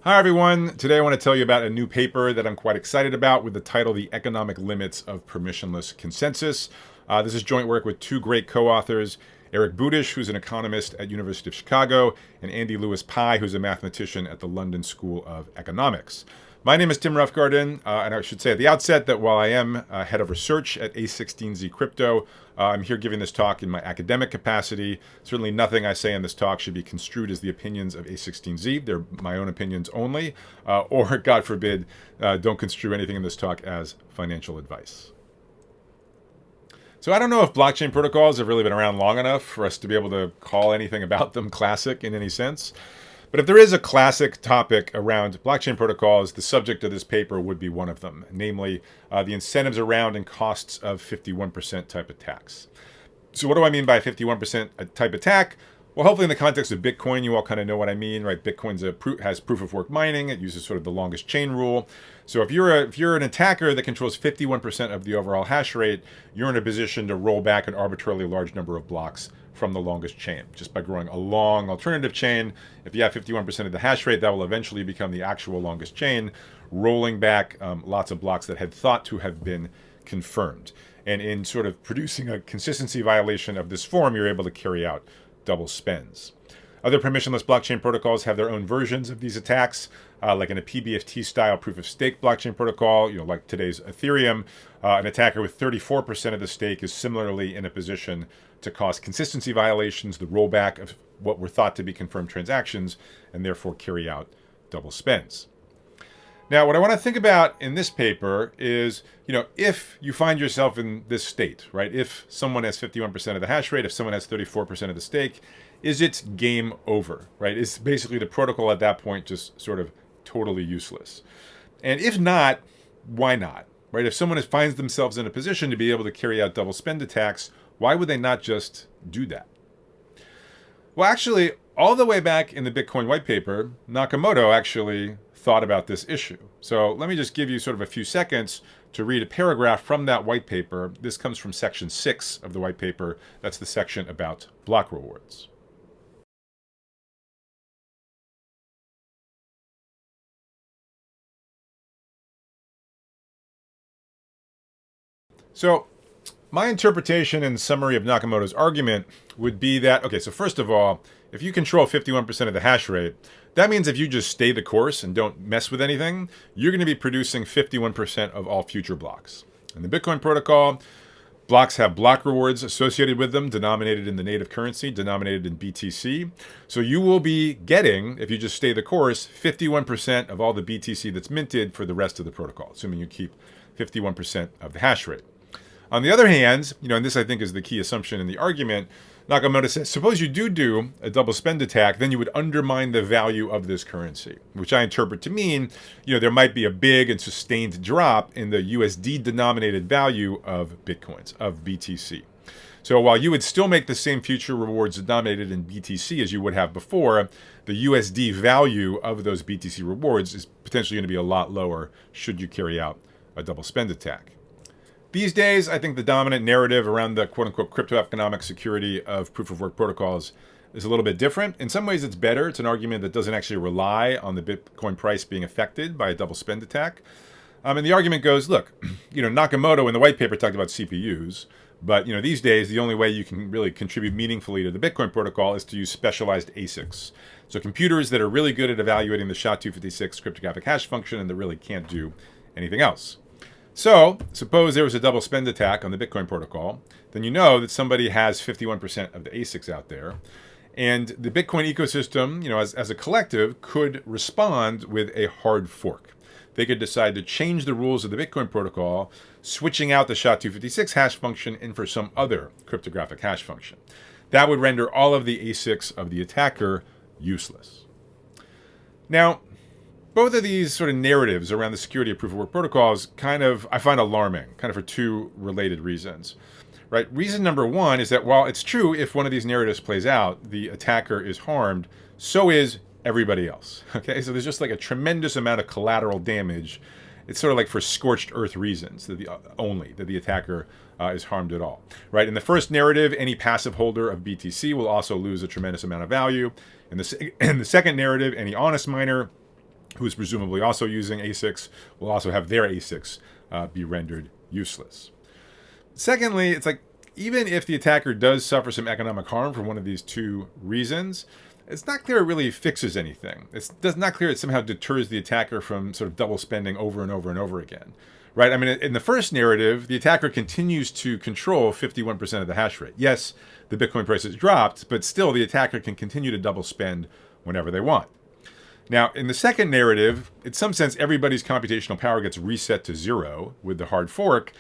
Hi everyone. Today I want to tell you about a new paper that I'm quite excited about with the title The Economic Limits of Permissionless Consensus. This is joint work with two great co-authors, Eric Budish, who's an economist at University of Chicago, and Andy Lewis Pye, who's a mathematician at the London School of Economics. My name is Tim Roughgarden, and I should say at the outset that while I am head of research at A16Z Crypto, I'm here giving this talk in my academic capacity. Certainly nothing I say in this talk should be construed as the opinions of A16Z. They're my own opinions only, or God forbid, don't construe anything in this talk as financial advice. So I don't know if blockchain protocols have really been around long enough for us to be able to call anything about them classic in any sense. But if there is a classic topic around blockchain protocols, the subject of this paper would be one of them, namely the incentives around and costs of 51% type attacks. So what do I mean by 51% type attack? Well, hopefully in the context of Bitcoin, you all kind of know what I mean, right? Bitcoin has proof of work mining. It uses sort of the longest chain rule. So if you're an attacker that controls 51% of the overall hash rate, you're in a position to roll back an arbitrarily large number of blocks from the longest chain just by growing a long alternative chain. If you have 51% of the hash rate, that will eventually become the actual longest chain, rolling back lots of blocks that had thought to have been confirmed. And in sort of producing a consistency violation of this form, you're able to carry out double spends. Other permissionless blockchain protocols have their own versions of these attacks, like in a PBFT style proof of stake blockchain protocol, like today's Ethereum. An attacker with 34% of the stake is similarly in a position to cause consistency violations, the rollback of what were thought to be confirmed transactions, and therefore carry out double spends. Now, what I want to think about in this paper is, if you find yourself in this state, right? If someone has 51% of the hash rate, if someone has 34% of the stake, is it game over, right? Is basically the protocol at that point just sort of totally useless? And if not, why not, right? If someone finds themselves in a position to be able to carry out double spend attacks, why would they not just do that? Well, actually, all the way back in the Bitcoin white paper, Nakamoto actually thought about this issue. So let me just give you sort of a few seconds to read a paragraph from that white paper. This comes from section 6 of the white paper. That's the section about block rewards. So my interpretation and summary of Nakamoto's argument would be that, okay, so first of all, if you control 51% of the hash rate, that means if you just stay the course and don't mess with anything, you're going to be producing 51% of all future blocks. In the Bitcoin protocol, blocks have block rewards associated with them, denominated in the native currency, denominated in BTC. So you will be getting, if you just stay the course, 51% of all the BTC that's minted for the rest of the protocol, assuming you keep 51% of the hash rate. On the other hand, and this I think is the key assumption in the argument, Nakamoto says, suppose you do a double spend attack, then you would undermine the value of this currency, which I interpret to mean, there might be a big and sustained drop in the USD denominated value of Bitcoins, of BTC. So while you would still make the same future rewards denominated in BTC as you would have before, the USD value of those BTC rewards is potentially going to be a lot lower should you carry out a double spend attack. These days, I think the dominant narrative around the quote-unquote crypto-economic security of proof-of-work protocols is a little bit different. In some ways, it's better. It's an argument that doesn't actually rely on the Bitcoin price being affected by a double spend attack. And the argument goes, look, Nakamoto in the white paper talked about CPUs, but these days, the only way you can really contribute meaningfully to the Bitcoin protocol is to use specialized ASICs. So computers that are really good at evaluating the SHA-256 cryptographic hash function and that really can't do anything else. So, suppose there was a double spend attack on the Bitcoin protocol, then you know that somebody has 51% of the ASICs out there. And the Bitcoin ecosystem, as a collective, could respond with a hard fork. They could decide to change the rules of the Bitcoin protocol, switching out the SHA-256 hash function in for some other cryptographic hash function. That would render all of the ASICs of the attacker useless. Now, both of these sort of narratives around the security of proof-of-work protocols I find alarming, for two related reasons. Right? Reason number one is that while it's true if one of these narratives plays out, the attacker is harmed, so is everybody else. Okay, so there's just like a tremendous amount of collateral damage. It's sort of like for scorched earth reasons that the attacker is harmed at all. Right? In the first narrative, any passive holder of BTC will also lose a tremendous amount of value. In the second narrative, any honest miner who's presumably also using ASICs, will also have their ASICs be rendered useless. Secondly, it's like, even if the attacker does suffer some economic harm for one of these two reasons, it's not clear it really fixes anything. It's not clear it somehow deters the attacker from sort of double spending over and over and over again, right? I mean, in the first narrative, the attacker continues to control 51% of the hash rate. Yes, the Bitcoin price has dropped, but still the attacker can continue to double spend whenever they want. Now, in the second narrative, in some sense, everybody's computational power gets reset to 0 with the hard fork.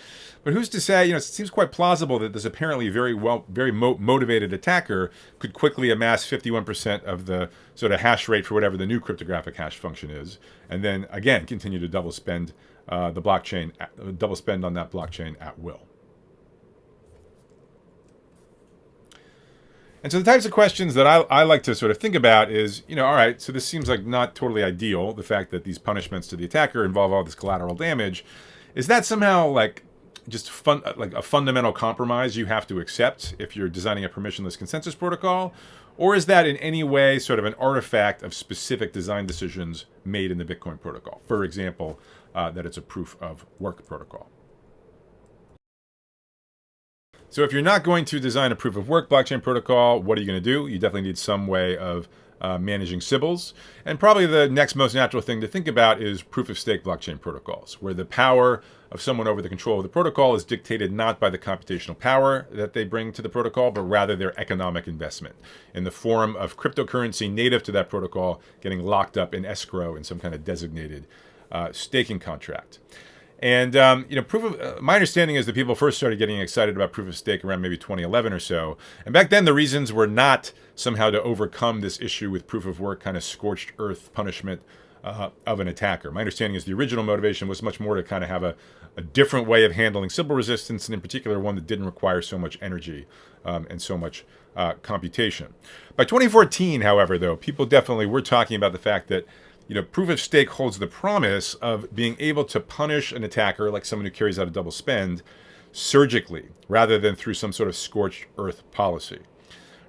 But who's to say, it seems quite plausible that this apparently very motivated attacker could quickly amass 51% of the sort of hash rate for whatever the new cryptographic hash function is, and then, again, continue to double spend on that blockchain at will. And so the types of questions that I like to sort of think about is, all right, so this seems like not totally ideal, the fact that these punishments to the attacker involve all this collateral damage. Is that somehow like just like a fundamental compromise you have to accept if you're designing a permissionless consensus protocol? Or is that in any way sort of an artifact of specific design decisions made in the Bitcoin protocol? For example, that it's a proof of work protocol. So if you're not going to design a proof of work blockchain protocol, what are you going to do? You definitely need some way of managing Sybils. And probably the next most natural thing to think about is proof of stake blockchain protocols, where the power of someone over the control of the protocol is dictated not by the computational power that they bring to the protocol, but rather their economic investment in the form of cryptocurrency native to that protocol getting locked up in escrow in some kind of designated staking contract. And my understanding is that people first started getting excited about proof of stake around maybe 2011 or so. And back then, the reasons were not somehow to overcome this issue with proof of work kind of scorched earth punishment of an attacker. My understanding is the original motivation was much more to kind of have a different way of handling Sybil resistance, and in particular one that didn't require so much energy and so much computation. By 2014, however, though, people definitely were talking about the fact that proof of stake holds the promise of being able to punish an attacker, like someone who carries out a double spend, surgically, rather than through some sort of scorched earth policy,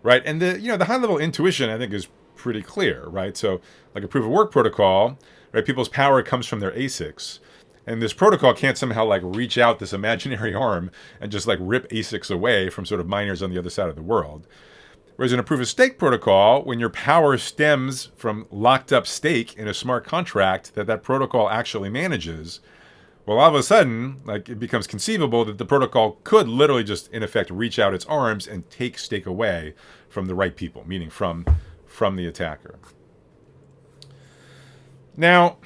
right? And the high level intuition, I think, is pretty clear, right? So like a proof of work protocol, right? People's power comes from their ASICs. And this protocol can't somehow like reach out this imaginary arm and just like rip ASICs away from sort of miners on the other side of the world. Whereas in a proof of stake protocol, when your power stems from locked up stake in a smart contract that protocol actually manages, well, all of a sudden, like it becomes conceivable that the protocol could literally just, in effect, reach out its arms and take stake away from the right people, meaning from the attacker. Now,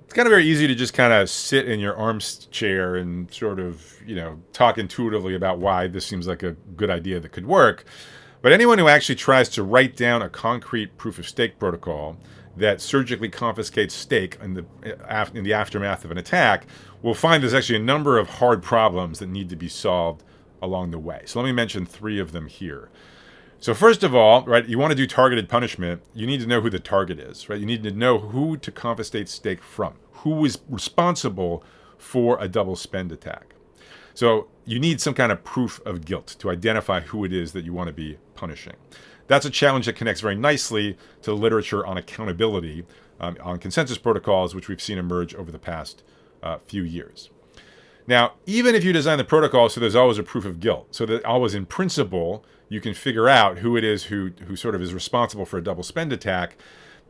it's kind of very easy to just kind of sit in your armchair and sort of, talk intuitively about why this seems like a good idea that could work. But anyone who actually tries to write down a concrete proof of stake protocol that surgically confiscates stake in the aftermath of an attack will find there's actually a number of hard problems that need to be solved along the way. So let me mention 3 of them here. So first of all, right, you want to do targeted punishment, you need to know who the target is, right? You need to know who to confiscate stake from, who is responsible for a double spend attack. So you need some kind of proof of guilt to identify who it is that you want to be punishing. That's a challenge that connects very nicely to the literature on accountability on consensus protocols, which we've seen emerge over the past few years. Now, even if you design the protocol so there's always a proof of guilt, so that always in principle you can figure out who it is who sort of is responsible for a double spend attack,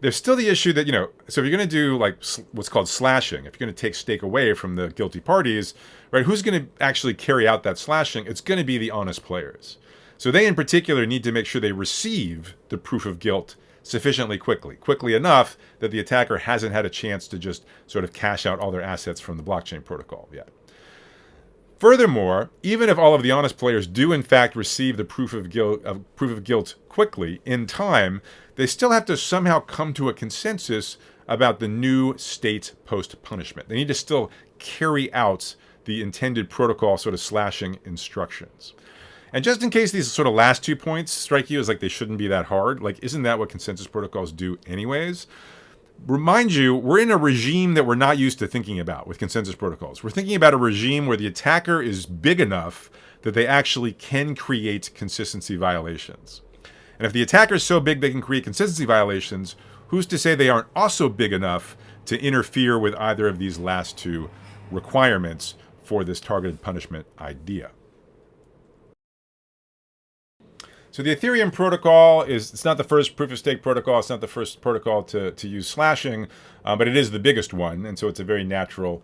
there's still the issue that, so if you're going to do like what's called slashing, if you're going to take stake away from the guilty parties, right, who's going to actually carry out that slashing? It's going to be the honest players. So they in particular need to make sure they receive the proof of guilt sufficiently quickly enough that the attacker hasn't had a chance to just sort of cash out all their assets from the blockchain protocol yet. Furthermore, even if all of the honest players do in fact receive the proof of guilt quickly, in time, they still have to somehow come to a consensus about the new state post-punishment. They need to still carry out the intended protocol sort of slashing instructions. And just in case these sort of last 2 points strike you as like they shouldn't be that hard, like isn't that what consensus protocols do anyways? Remind you, we're in a regime that we're not used to thinking about with consensus protocols. We're thinking about a regime where the attacker is big enough that they actually can create consistency violations. And if the attacker is so big they can create consistency violations, who's to say they aren't also big enough to interfere with either of these last two requirements for this targeted punishment idea? So the Ethereum protocol it's not the first proof-of-stake protocol. It's not the first protocol to use slashing, but it is the biggest one. And so it's a very natural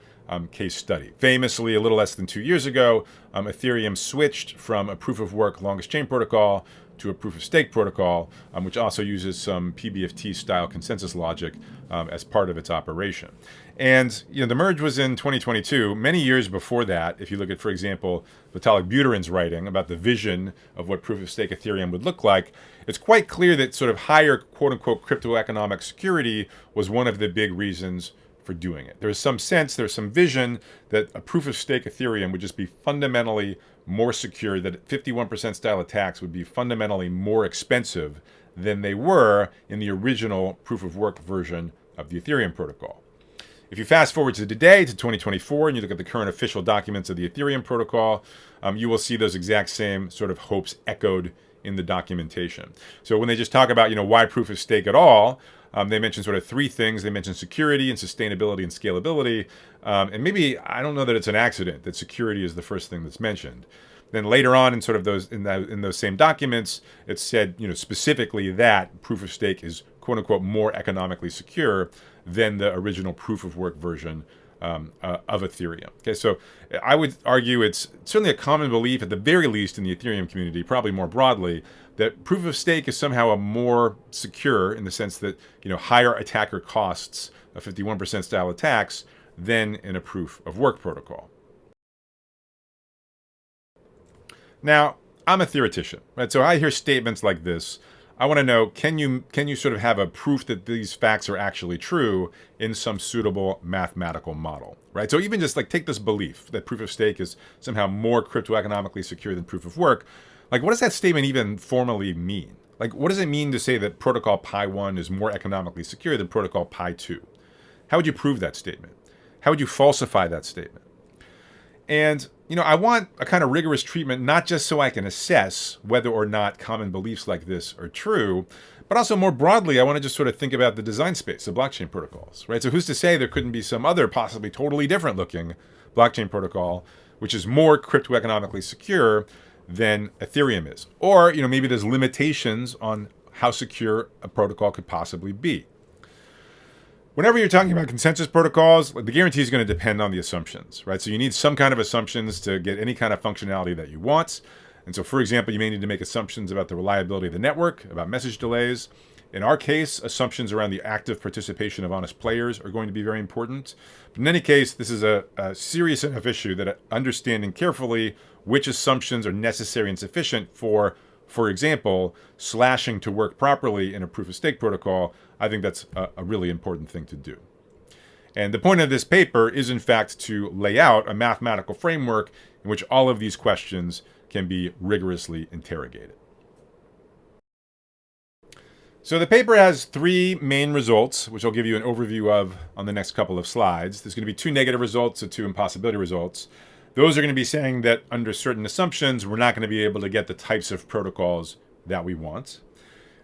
case study. Famously, a little less than 2 years ago, Ethereum switched from a proof-of-work longest chain protocol to a proof-of-stake protocol, which also uses some PBFT-style consensus logic as part of its operation. And the merge was in 2022. Many years before that, if you look at, for example, Vitalik Buterin's writing about the vision of what proof-of-stake Ethereum would look like, it's quite clear that sort of higher quote-unquote crypto-economic security was one of the big reasons for doing it. There's some sense, there's some vision that a proof-of-stake Ethereum would just be fundamentally more secure, that 51% style attacks would be fundamentally more expensive than they were in the original proof-of-work version of the Ethereum protocol. If you fast forward to today, to 2024, and you look at the current official documents of the Ethereum protocol, you will see those exact same sort of hopes echoed in the documentation. So when they just talk about, why proof of stake at all, they mention sort of three things. They mention security and sustainability and scalability. And maybe, I don't know that it's an accident that security is the first thing that's mentioned. Then later on in sort of those in those same documents, it said, specifically that proof of stake is quote unquote more economically secure than the original proof of work version of Ethereum. Okay, so I would argue it's certainly a common belief, at the very least in the Ethereum community, probably more broadly, that proof of stake is somehow a more secure, in the sense that higher attacker costs of 51% style attacks than in a proof of work protocol. Now, I'm a theoretician, right? So I hear statements like this. I want to know, can you sort of have a proof that these facts are actually true in some suitable mathematical model, right? So even just like take this belief that proof of stake is somehow more crypto-economically secure than proof of work. Like, what does that statement even formally mean? Like, what does it mean to say that protocol Pi 1 is more economically secure than protocol Pi 2? How would you prove that statement? How would you falsify that statement? And, I want a kind of rigorous treatment, not just so I can assess whether or not common beliefs like this are true, but also more broadly, I want to just sort of think about the design space of blockchain protocols, right? So who's to say there couldn't be some other possibly totally different looking blockchain protocol, which is more crypto-economically secure than Ethereum is? Or, maybe there's limitations on how secure a protocol could possibly be. Whenever you're talking about consensus protocols, the guarantee is going to depend on the assumptions, right? So you need some kind of assumptions to get any kind of functionality that you want. And so, for example, you may need to make assumptions about the reliability of the network, about message delays. In our case, assumptions around the active participation of honest players are going to be very important. But in any case, this is a serious enough issue that understanding carefully which assumptions are necessary and sufficient for example, slashing to work properly in a proof-of-stake protocol, I think that's a really important thing to do. And the point of this paper is, in fact, to lay out a mathematical framework in which all of these questions can be rigorously interrogated. So the paper has three main results, which I'll give you an overview of on the next couple of slides. There's going to be two negative results and two impossibility results. Those are going to be saying that under certain assumptions, we're not going to be able to get the types of protocols that we want.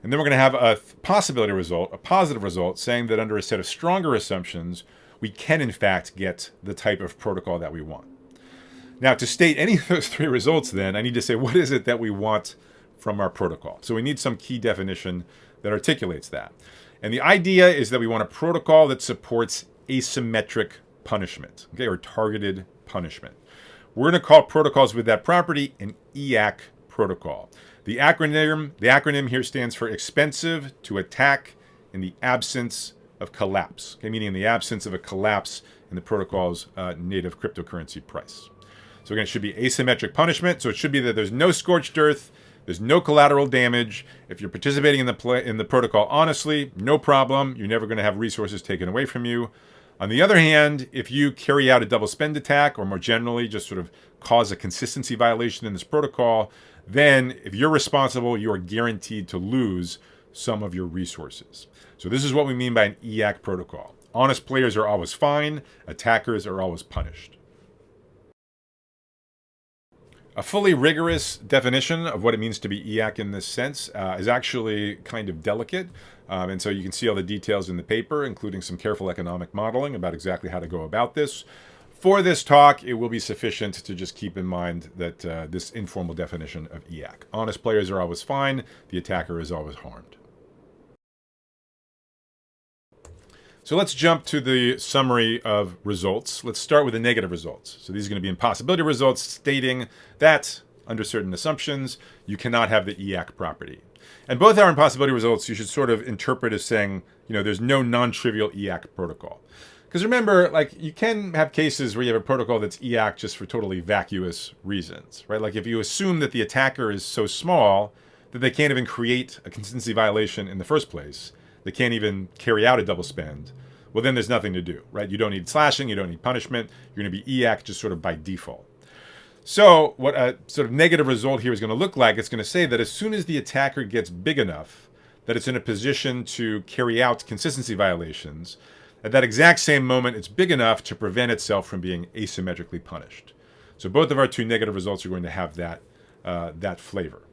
And then we're going to have a possibility result, a positive result, saying that under a set of stronger assumptions, we can in fact get the type of protocol that we want. Now, to state any of those three results, then, I need to say, what is it that we want from our protocol? So we need some key definition that articulates that. And the idea is that we want a protocol that supports asymmetric punishment, okay, or targeted punishment. We're going to call protocols with that property an EAC protocol. The acronym here stands for expensive to attack in the absence of collapse, okay, meaning in the absence of a collapse in the protocol's native cryptocurrency price. So again, it should be asymmetric punishment. So it should be that there's no scorched earth, there's no collateral damage. If you're participating in the protocol honestly, no problem. You're never going to have resources taken away from you. On the other hand, if you carry out a double spend attack, or more generally just sort of cause a consistency violation in this protocol, then if you're responsible, you are guaranteed to lose some of your resources. So this is what we mean by an EAC protocol. Honest players are always fine. Attackers are always punished. A fully rigorous definition of what it means to be EAC in this sense is actually kind of delicate. And so you can see all the details in the paper, including some careful economic modeling about exactly how to go about this. For this talk, it will be sufficient to just keep in mind that this informal definition of EAC. Honest players are always fine. The attacker is always harmed. So let's jump to the summary of results. Let's start with the negative results. So these are going to be impossibility results stating that, under certain assumptions, you cannot have the EAC property. And both our impossibility results you should sort of interpret as saying, there's no non-trivial EAC protocol. Because remember, you can have cases where you have a protocol that's EAC just for totally vacuous reasons, right? Like if you assume that the attacker is so small that they can't even create a consistency violation in the first place, they can't even carry out a double spend, well, then there's nothing to do, right? You don't need slashing, you don't need punishment. You're going to be EAC just sort of by default. So what a sort of negative result here is going to look like, it's going to say that as soon as the attacker gets big enough that it's in a position to carry out consistency violations, at that exact same moment, it's big enough to prevent itself from being asymmetrically punished. So both of our two negative results are going to have that flavor.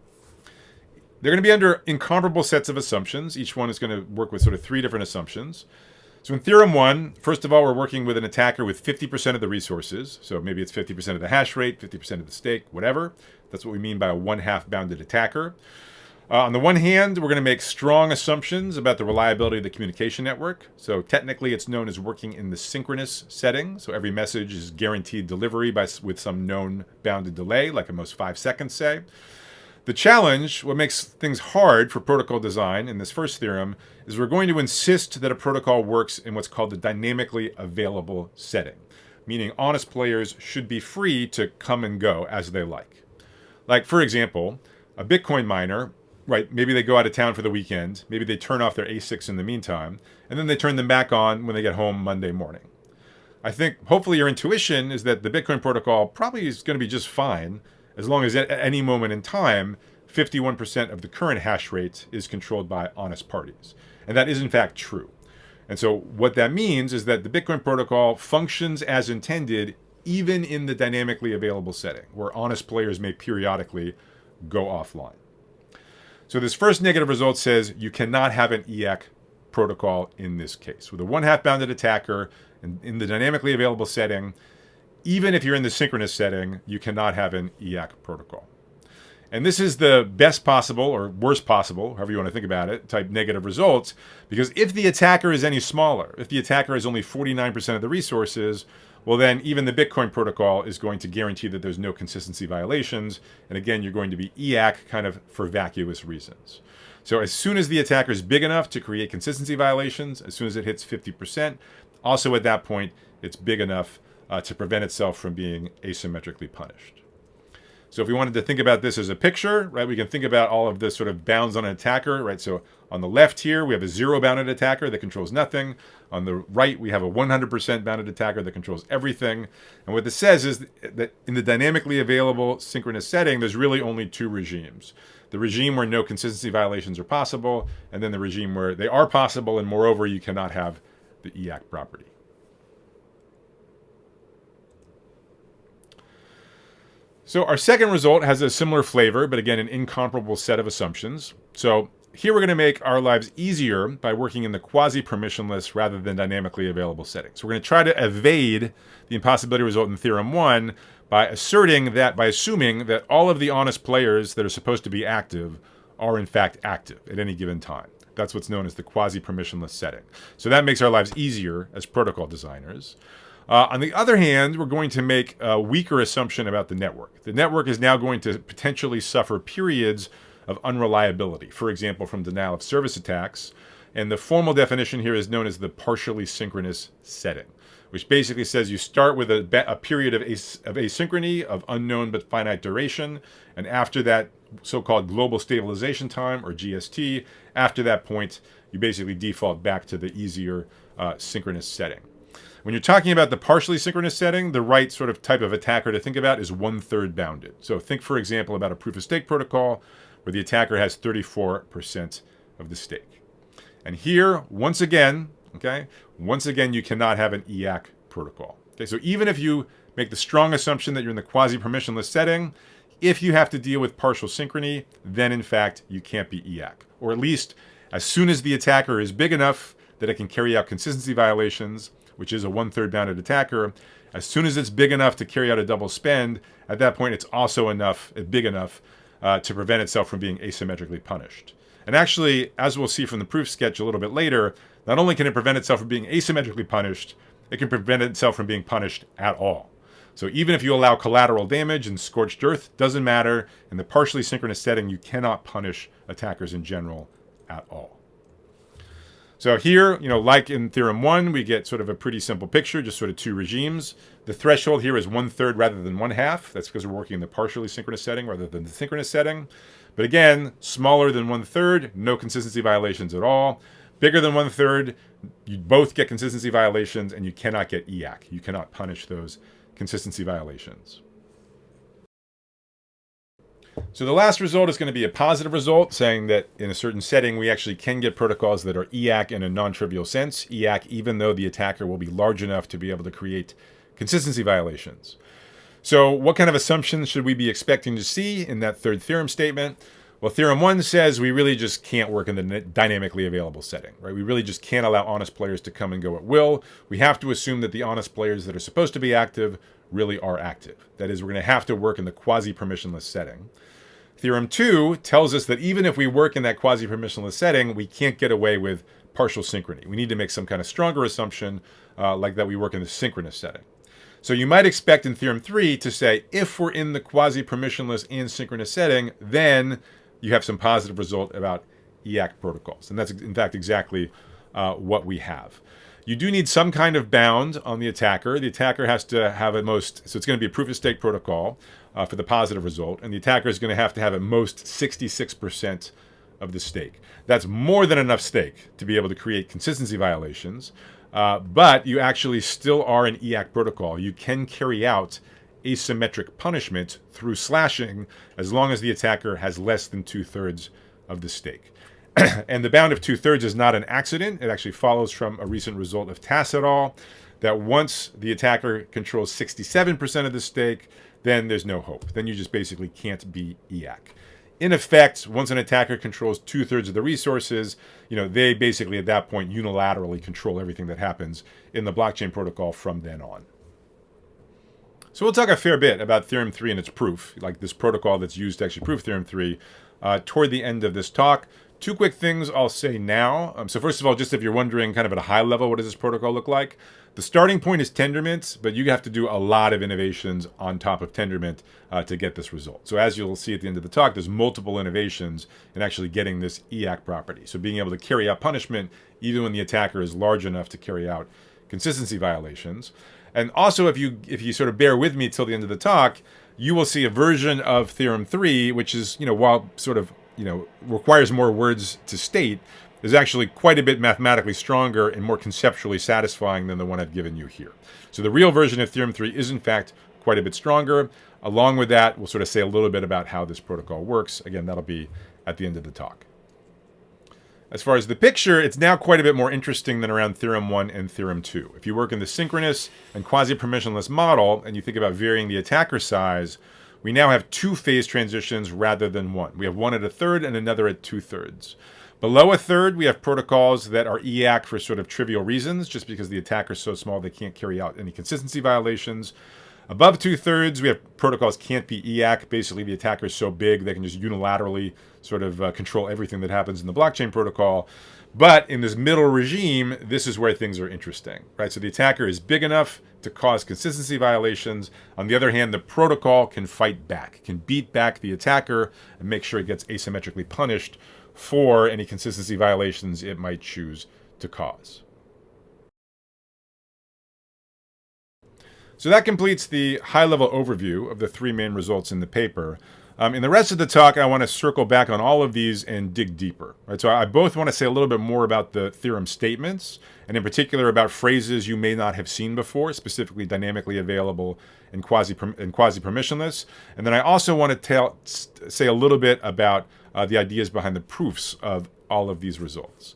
They're going to be under incomparable sets of assumptions. Each one is going to work with sort of three different assumptions. So in Theorem 1, first of all, we're working with an attacker with 50% of the resources. So maybe it's 50% of the hash rate, 50% of the stake, whatever. That's what we mean by a one-half bounded attacker. On the one hand, we're going to make strong assumptions about the reliability of the communication network. So technically, it's known as working in the synchronous setting. So every message is guaranteed delivery with some known bounded delay, like at most 5 seconds, say. The challenge, what makes things hard for protocol design in this first theorem, is we're going to insist that a protocol works in what's called the dynamically available setting, meaning honest players should be free to come and go as they like. Like, for example, a Bitcoin miner, right, maybe they go out of town for the weekend, maybe they turn off their ASICs in the meantime, and then they turn them back on when they get home Monday morning. I think hopefully your intuition is that the Bitcoin protocol probably is going to be just fine as long as at any moment in time, 51% of the current hash rate is controlled by honest parties. And that is in fact true. And so what that means is that the Bitcoin protocol functions as intended even in the dynamically available setting, where honest players may periodically go offline. So this first negative result says you cannot have an EAC protocol in this case. With a one-half bounded attacker in the dynamically available setting, even if you're in the synchronous setting, you cannot have an EAC protocol. And this is the best possible, or worst possible, however you want to think about it, type negative results, because if the attacker is any smaller, if the attacker has only 49% of the resources, well then even the Bitcoin protocol is going to guarantee that there's no consistency violations, and again, you're going to be EAC kind of for vacuous reasons. So as soon as the attacker is big enough to create consistency violations, as soon as it hits 50%, also at that point, it's big enough to prevent itself from being asymmetrically punished. So if we wanted to think about this as a picture, right, we can think about all of this sort of bounds on an attacker, right? So on the left here, we have a 0 bounded attacker that controls nothing. On the right, we have a 100% bounded attacker that controls everything. And what this says is that in the dynamically available synchronous setting, there's really only two regimes. The regime where no consistency violations are possible, and then the regime where they are possible, and moreover, you cannot have the EAC property. So our second result has a similar flavor, but again, an incomparable set of assumptions. So here we're going to make our lives easier by working in the quasi-permissionless rather than dynamically available settings. We're going to try to evade the impossibility result in Theorem 1 by assuming that all of the honest players that are supposed to be active are in fact active at any given time. That's what's known as the quasi-permissionless setting. So that makes our lives easier as protocol designers. On the other hand, we're going to make a weaker assumption about the network. The network is now going to potentially suffer periods of unreliability, for example, from denial of service attacks. And the formal definition here is known as the partially synchronous setting, which basically says you start with a period of asynchrony of unknown but finite duration. And after that so-called global stabilization time, or GST, after that point, you basically default back to the easier synchronous setting. When you're talking about the partially synchronous setting, the right sort of type of attacker to think about is 1/3 bounded. So think, for example, about a proof-of-stake protocol where the attacker has 34% of the stake. And here, once again, you cannot have an EAC protocol. Okay, so even if you make the strong assumption that you're in the quasi-permissionless setting, if you have to deal with partial synchrony, then in fact you can't be EAC. Or at least as soon as the attacker is big enough that it can carry out consistency violations, which is a 1/3 bounded attacker, as soon as it's big enough to carry out a double spend, at that point it's also big enough to prevent itself from being asymmetrically punished. And actually, as we'll see from the proof sketch a little bit later, not only can it prevent itself from being asymmetrically punished, it can prevent itself from being punished at all. So even if you allow collateral damage and scorched earth, doesn't matter. In the partially synchronous setting, you cannot punish attackers in general at all. So here, like in Theorem 1, we get sort of a pretty simple picture, just sort of two regimes. The threshold here is 1/3 rather than 1/2. That's because we're working in the partially synchronous setting rather than the synchronous setting. But again, smaller than 1/3, no consistency violations at all. Bigger than 1/3, you both get consistency violations and you cannot get EAC. You cannot punish those consistency violations. So the last result is going to be a positive result, saying that in a certain setting, we actually can get protocols that are EAC in a non-trivial sense. EAC even though the attacker will be large enough to be able to create consistency violations. So what kind of assumptions should we be expecting to see in that third theorem statement? Well, Theorem 1 says we really just can't work in the dynamically available setting, right? We really just can't allow honest players to come and go at will. We have to assume that the honest players that are supposed to be active really are active. That is, we're going to have to work in the quasi-permissionless setting. Theorem 2 tells us that even if we work in that quasi-permissionless setting, we can't get away with partial synchrony. We need to make some kind of stronger assumption like that we work in the synchronous setting. So you might expect in Theorem 3 to say, if we're in the quasi-permissionless and synchronous setting, then you have some positive result about EAC protocols. And that's, in fact, exactly what we have. You do need some kind of bound on the attacker. The attacker has to have at most, so it's going to be a proof-of-stake protocol for the positive result, and the attacker is going to have at most 66% of the stake. That's more than enough stake to be able to create consistency violations, but you actually still are an EAC protocol. You can carry out asymmetric punishment through slashing as long as the attacker has less than 2/3 of the stake. And the bound of 2/3 is not an accident. It actually follows from a recent result of Tass et al. That once the attacker controls 67% of the stake, then there's no hope. Then you just basically can't be EAC. In effect, once an attacker controls 2/3 of the resources, they basically at that point unilaterally control everything that happens in the blockchain protocol from then on. So we'll talk a fair bit about Theorem 3 and its proof, like this protocol that's used to actually prove Theorem 3, toward the end of this talk. Two quick things I'll say now. So first of all, just if you're wondering kind of at a high level, what does this protocol look like? The starting point is Tendermint, but you have to do a lot of innovations on top of Tendermint to get this result. So as you'll see at the end of the talk, there's multiple innovations in actually getting this EAC property. So being able to carry out punishment even when the attacker is large enough to carry out consistency violations. And also, if you sort of bear with me till the end of the talk, you will see a version of Theorem 3, which is, while sort of, requires more words to state, is actually quite a bit mathematically stronger and more conceptually satisfying than the one I've given you here. So the real version of Theorem 3 is, in fact, quite a bit stronger. Along with that, we'll sort of say a little bit about how this protocol works. Again, that'll be at the end of the talk. As far as the picture, it's now quite a bit more interesting than around Theorem 1 and Theorem 2. If you work in the synchronous and quasi-permissionless model, and you think about varying the attacker size, we now have 2 phase transitions rather than 1. We have one at 1/3 and another at 2/3. Below 1/3, we have protocols that are EAC for sort of trivial reasons, just because the attacker is so small they can't carry out any consistency violations. Above 2/3, we have protocols can't be EAC. Basically, the attacker is so big they can just unilaterally sort of control everything that happens in the blockchain protocol. But in this middle regime, this is where things are interesting, right? So the attacker is big enough to cause consistency violations. On the other hand, the protocol can fight back, can beat back the attacker and make sure it gets asymmetrically punished for any consistency violations it might choose to cause. So that completes the high-level overview of the 3 main results in the paper. In the rest of the talk, I want to circle back on all of these and dig deeper. Right? So I both want to say a little bit more about the theorem statements, and in particular about phrases you may not have seen before, specifically dynamically available and quasi-permissionless. And then I also want to say a little bit about the ideas behind the proofs of all of these results.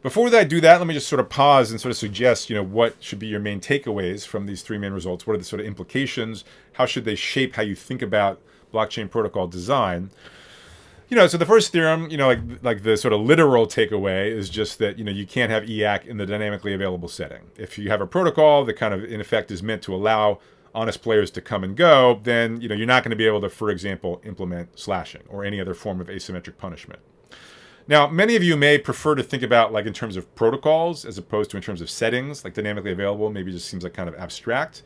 Before I do that, let me just sort of pause and sort of suggest, what should be your main takeaways from these 3 main results? What are the sort of implications? How should they shape how you think about blockchain protocol design. So the first theorem, like the sort of literal takeaway is just that, you can't have EAC in the dynamically available setting. If you have a protocol that kind of, in effect, is meant to allow honest players to come and go, then, you're not going to be able to, for example, implement slashing or any other form of asymmetric punishment. Now, many of you may prefer to think about like in terms of protocols as opposed to in terms of settings, like dynamically available maybe just seems like kind of abstract.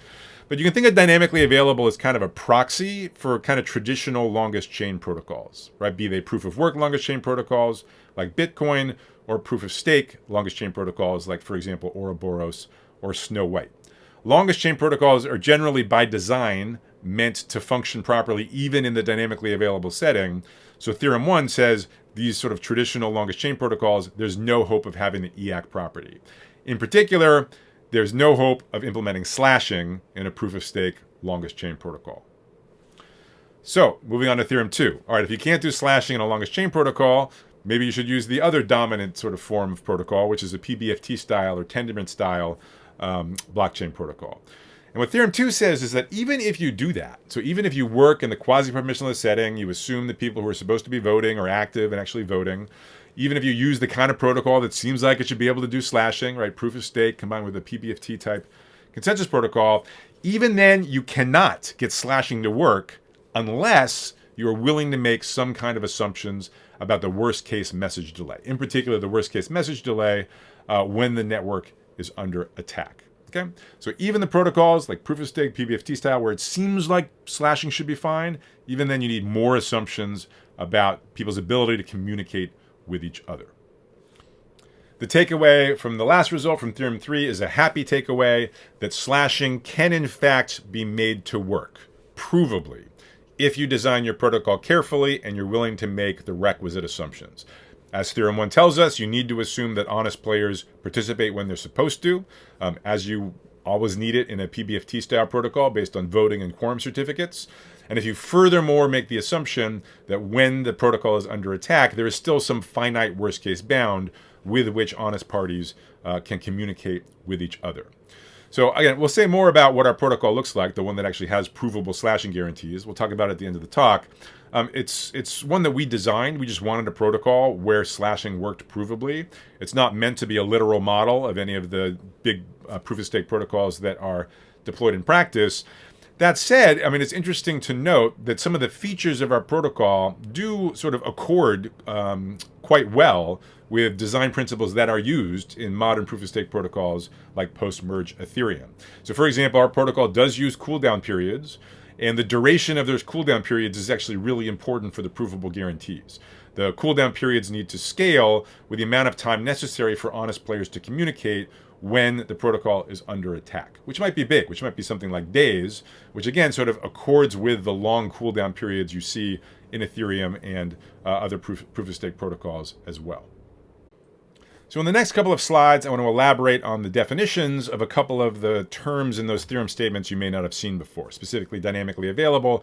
But you can think of dynamically available as kind of a proxy for kind of traditional longest chain protocols, right? Be they proof of work longest chain protocols like Bitcoin or proof of stake longest chain protocols like, for example, Ouroboros or Snow White. Longest chain protocols are generally by design meant to function properly even in the dynamically available setting. So Theorem 1 says these sort of traditional longest chain protocols, there's no hope of having the EAC property. In particular, there's no hope of implementing slashing in a proof of stake longest chain protocol. So moving on to Theorem 2. All right, if you can't do slashing in a longest chain protocol, maybe you should use the other dominant sort of form of protocol, which is a PBFT style or Tendermint style blockchain protocol. And what Theorem 2 says is that even if you do that, so even if you work in the quasi-permissionless setting, you assume that people who are supposed to be voting are active and actually voting, even if you use the kind of protocol that seems like it should be able to do slashing, right, proof of stake combined with a PBFT type consensus protocol, even then you cannot get slashing to work unless you are willing to make some kind of assumptions about the worst case message delay. In particular, the worst case message delay when the network is under attack. Okay, so even the protocols like proof of stake, PBFT style, where it seems like slashing should be fine, even then you need more assumptions about people's ability to communicate with each other. The takeaway from the last result from Theorem 3 is a happy takeaway that slashing can in fact be made to work, provably, if you design your protocol carefully and you're willing to make the requisite assumptions. As Theorem 1 tells us, you need to assume that honest players participate when they're supposed to, as you always need it in a PBFT style protocol based on voting and quorum certificates. And if you furthermore make the assumption that when the protocol is under attack, there is still some finite worst case bound with which honest parties can communicate with each other. So again, we'll say more about what our protocol looks like, the one that actually has provable slashing guarantees. We'll talk about it at the end of the talk. It's one that we designed. We just wanted a protocol where slashing worked provably. It's not meant to be a literal model of any of the big proof of stake protocols that are deployed in practice. That said, I mean, it's interesting to note that some of the features of our protocol do sort of accord quite well with design principles that are used in modern proof of stake protocols like post-merge Ethereum. So for example, our protocol does use cooldown periods, and the duration of those cooldown periods is actually really important for the provable guarantees. The cooldown periods need to scale with the amount of time necessary for honest players to communicate when the protocol is under attack, which might be big, which might be something like days, which again sort of accords with the long cooldown periods you see in Ethereum and other proof of stake protocols as well. So in the next couple of slides, I want to elaborate on the definitions of a couple of the terms in those theorem statements you may not have seen before, specifically dynamically available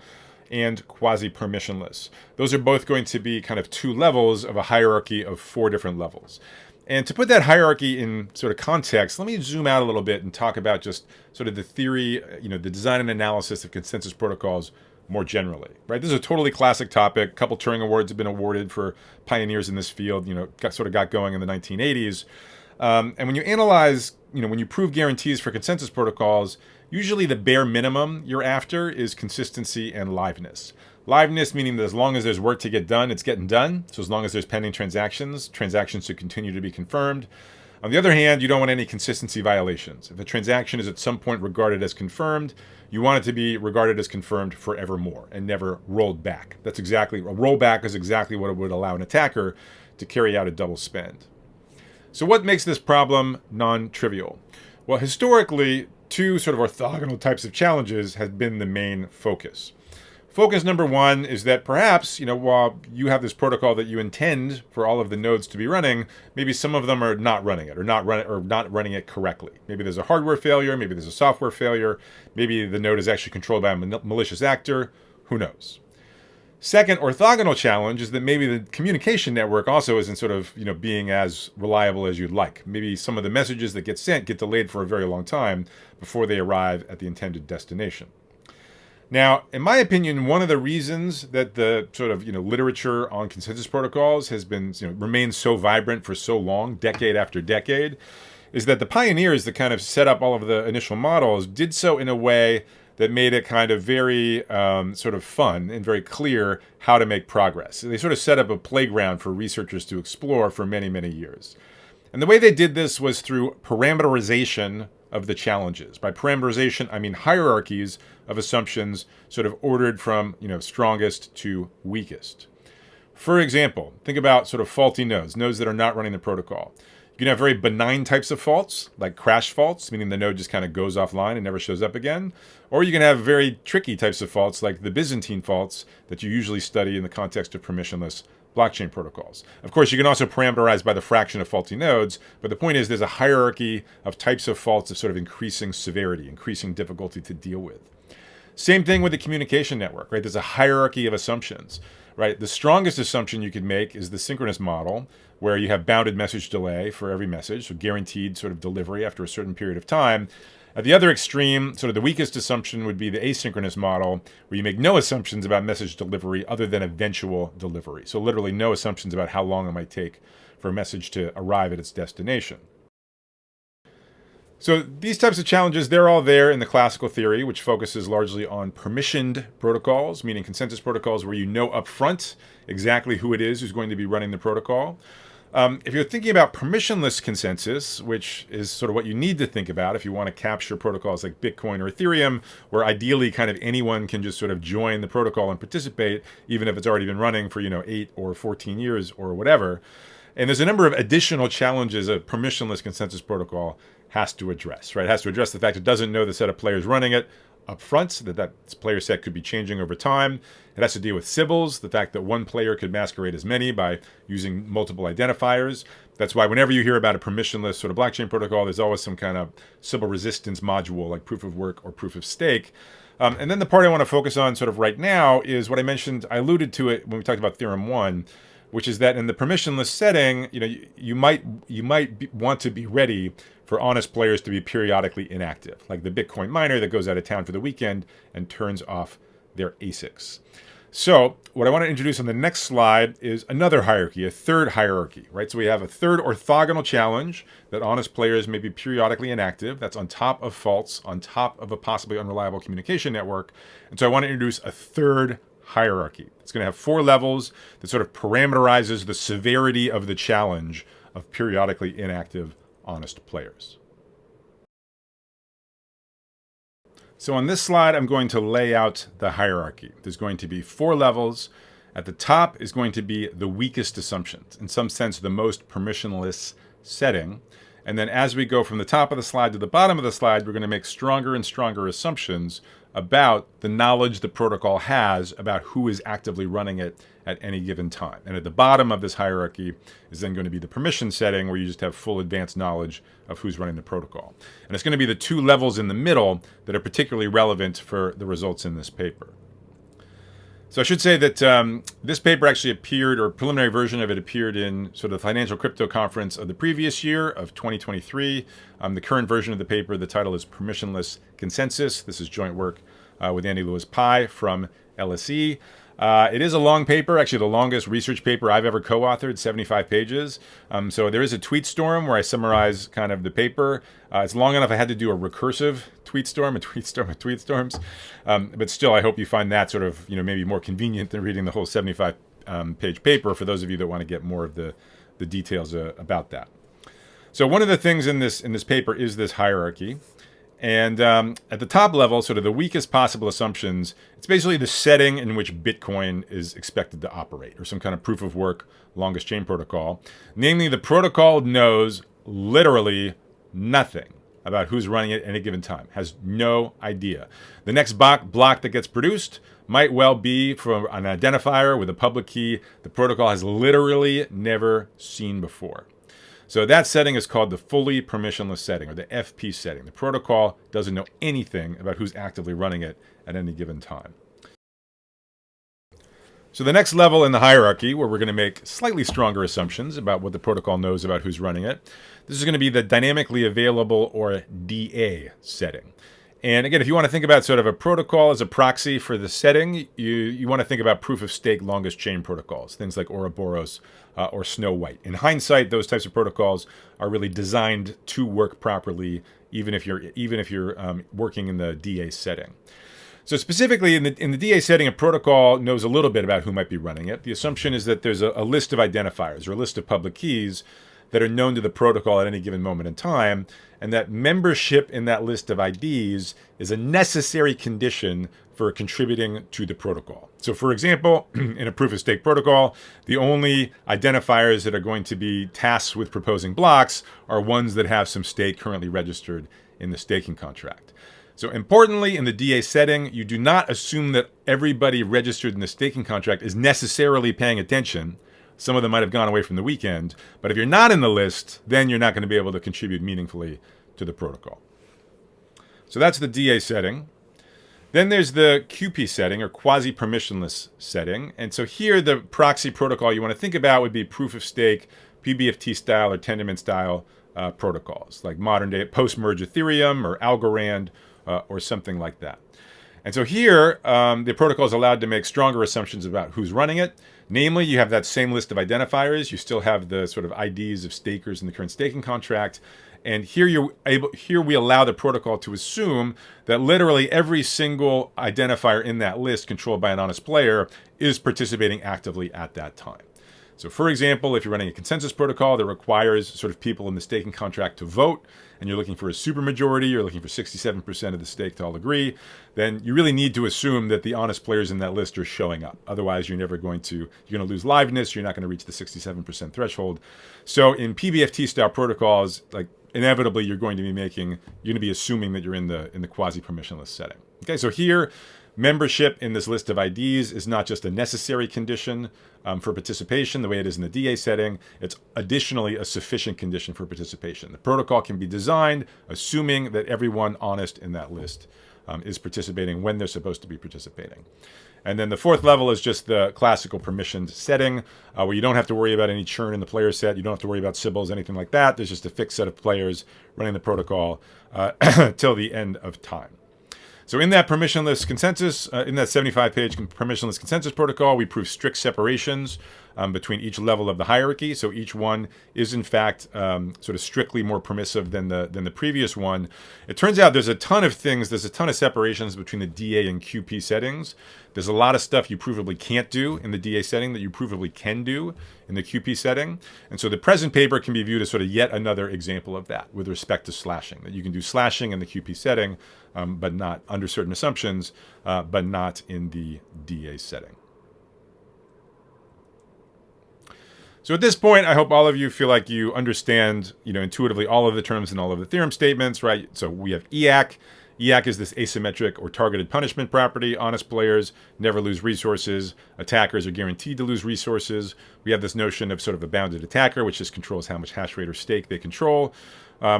and quasi-permissionless. Those are both going to be kind of two levels of a hierarchy of 4 different levels. And to put that hierarchy in sort of context, let me zoom out a little bit and talk about just sort of the theory, the design and analysis of consensus protocols more generally, right? This is a totally classic topic. A couple Turing Awards have been awarded for pioneers in this field, got going in the 1980s. And when you analyze, when you prove guarantees for consensus protocols, usually the bare minimum you're after is consistency and liveness. Liveness meaning that as long as there's work to get done, it's getting done. So as long as there's pending transactions should continue to be confirmed. On the other hand, you don't want any consistency violations. If a transaction is at some point regarded as confirmed, you want it to be regarded as confirmed forevermore and never rolled back. A rollback is exactly what it would allow an attacker to carry out a double spend. So what makes this problem non-trivial? Well, historically, 2 sort of orthogonal types of challenges have been the main focus. Focus number 1 is that perhaps, while you have this protocol that you intend for all of the nodes to be running, maybe some of them are not running it or not running it correctly. Maybe there's a hardware failure, maybe there's a software failure, maybe the node is actually controlled by a malicious actor, who knows. Second orthogonal challenge is that maybe the communication network also isn't sort of, being as reliable as you'd like. Maybe some of the messages that get sent get delayed for a very long time before they arrive at the intended destination. Now, in my opinion, one of the reasons that the sort of literature on consensus protocols has been remained so vibrant for so long, decade after decade, is that the pioneers that kind of set up all of the initial models did so in a way that made it kind of very sort of fun and very clear how to make progress. They sort of set up a playground for researchers to explore for many, many years. And the way they did this was through parameterization of the challenges. By parameterization, I mean hierarchies of assumptions sort of ordered from strongest to weakest. For example, think about sort of faulty nodes that are not running the protocol. You can have very benign types of faults, like crash faults, meaning the node just kind of goes offline and never shows up again. Or you can have very tricky types of faults, like the Byzantine faults that you usually study in the context of permissionless blockchain protocols. Of course, you can also parameterize by the fraction of faulty nodes, but the point is there's a hierarchy of types of faults of sort of increasing severity, increasing difficulty to deal with. Same thing with the communication network, right? There's a hierarchy of assumptions, right? The strongest assumption you could make is the synchronous model, where you have bounded message delay for every message, so guaranteed sort of delivery after a certain period of time. At the other extreme, sort of the weakest assumption would be the asynchronous model, where you make no assumptions about message delivery other than eventual delivery. So literally no assumptions about how long it might take for a message to arrive at its destination. So these types of challenges, they're all there in the classical theory, which focuses largely on permissioned protocols, meaning consensus protocols where you know upfront exactly who it is who's going to be running the protocol. If you're thinking about permissionless consensus, which is sort of what you need to think about if you want to capture protocols like Bitcoin or Ethereum, where ideally kind of anyone can just sort of join the protocol and participate, even if it's already been running for 8 or 14 years or whatever. And there's a number of additional challenges a permissionless consensus protocol has to address, right? It has to address the fact it doesn't know the set of players running it up front, so that player set could be changing over time. It has to deal with symbols, the fact that one player could masquerade as many by using multiple identifiers. That's why whenever you hear about a permissionless sort of blockchain protocol, there's always some kind of symbol resistance module like proof of work or proof of stake. And then the part I want to focus on sort of right now is what I mentioned. I alluded to it when we talked about Theorem 1, which is that in the permissionless setting, you might want to be ready for honest players to be periodically inactive, like the Bitcoin miner that goes out of town for the weekend and turns off their ASICs. So what I want to introduce on the next slide is another hierarchy, a third hierarchy, right? So we have a third orthogonal challenge that honest players may be periodically inactive. That's on top of faults, on top of a possibly unreliable communication network. And so I want to introduce a third hierarchy. It's going to have 4 levels that sort of parameterizes the severity of the challenge of periodically inactive honest players. So on this slide, I'm going to lay out the hierarchy. There's going to be 4 levels. At the top is going to be the weakest assumptions, in some sense, the most permissionless setting. And then as we go from the top of the slide to the bottom of the slide, we're going to make stronger and stronger assumptions about the knowledge the protocol has about who is actively running it at any given time. And at the bottom of this hierarchy is then going to be the permission setting, where you just have full advanced knowledge of who's running the protocol. And it's going to be the 2 levels in the middle that are particularly relevant for the results in this paper. So I should say that this paper actually appeared, or a preliminary version of it appeared in sort of the Financial Crypto Conference of the previous year of 2023. The current version of the paper, the title is Permissionless Consensus. This is joint work with Andy Lewis Pye from LSE. It is a long paper, actually the longest research paper I've ever co-authored, 75 pages. So there is a tweet storm where I summarize kind of the paper. It's long enough I had to do a recursive tweet storm, a tweet storm of tweet storms. But still, I hope you find that sort of, maybe more convenient than reading the whole 75 page paper for those of you that want to get more of the details about that. So one of the things in this paper is this hierarchy. And at the top level, sort of the weakest possible assumptions, it's basically the setting in which Bitcoin is expected to operate, or some kind of proof of work longest chain protocol. Namely, the protocol knows literally nothing about who's running it at any given time, has no idea. The next block that gets produced might well be from an identifier with a public key the protocol has literally never seen before. So that setting is called the fully permissionless setting, or the FP setting. The protocol doesn't know anything about who's actively running it at any given time. So the next level in the hierarchy, where we're going to make slightly stronger assumptions about what the protocol knows about who's running it, this is going to be the dynamically available, or DA setting. And again, if you want to think about sort of a protocol as a proxy for the setting, you want to think about proof of stake longest chain protocols, things like Ouroboros or Snow White. In hindsight, those types of protocols are really designed to work properly, even if you're working in the DA setting. So specifically in the DA setting, a protocol knows a little bit about who might be running it. The assumption is that there's a list of identifiers or a list of public keys that are known to the protocol at any given moment in time, and that membership in that list of IDs is a necessary condition for contributing to the protocol. So for example, in a proof of stake protocol, the only identifiers that are going to be tasked with proposing blocks are ones that have some stake currently registered in the staking contract. So importantly, in the DA setting, you do not assume that everybody registered in the staking contract is necessarily paying attention. Some of them might have gone away from the weekend, but if you're not in the list, then you're not going to be able to contribute meaningfully to the protocol. So that's the DA setting. Then there's the QP setting, or quasi-permissionless setting. And so here, the proxy protocol you want to think about would be proof of stake, PBFT style or Tendermint style protocols, like modern day post-merge Ethereum or Algorand or something like that. And so here, the protocol is allowed to make stronger assumptions about who's running it. Namely, you have that same list of identifiers. You still have the sort of IDs of stakers in the current staking contract. And here we allow the protocol to assume that literally every single identifier in that list controlled by an honest player is participating actively at that time. So for example, if you're running a consensus protocol that requires sort of people in the staking contract to vote, and you're looking for a supermajority, you're looking for 67% of the stake to all agree, then you really need to assume that the honest players in that list are showing up. Otherwise, you're going to lose liveness, you're not going to reach the 67% threshold. So in PBFT style protocols, like inevitably you're going to be assuming that you're in the quasi-permissionless setting. Okay, so here, membership in this list of IDs is not just a necessary condition for participation the way it is in the DA setting. It's additionally a sufficient condition for participation. The protocol can be designed assuming that everyone honest in that list is participating when they're supposed to be participating. And then the fourth level is just the classical permissioned setting where you don't have to worry about any churn in the player set. You don't have to worry about Sybils, anything like that. There's just a fixed set of players running the protocol till the end of time. So in that permissionless consensus, in that 75-page permissionless consensus protocol, we prove strict separations between each level of the hierarchy. So each one is in fact sort of strictly more permissive than the previous one. It turns out there's a ton of separations between the DA and QP settings. There's a lot of stuff you provably can't do in the DA setting that you provably can do in the QP setting. And so the present paper can be viewed as sort of yet another example of that with respect to slashing, that you can do slashing in the QP setting, but not under certain assumptions, but not in the DA setting. So at this point, I hope all of you feel like you understand, intuitively all of the terms in all of the theorem statements, right? So we have EAC. EAC is this asymmetric or targeted punishment property. Honest players never lose resources. Attackers are guaranteed to lose resources. We have this notion of sort of a bounded attacker, which just controls how much hash rate or stake they control.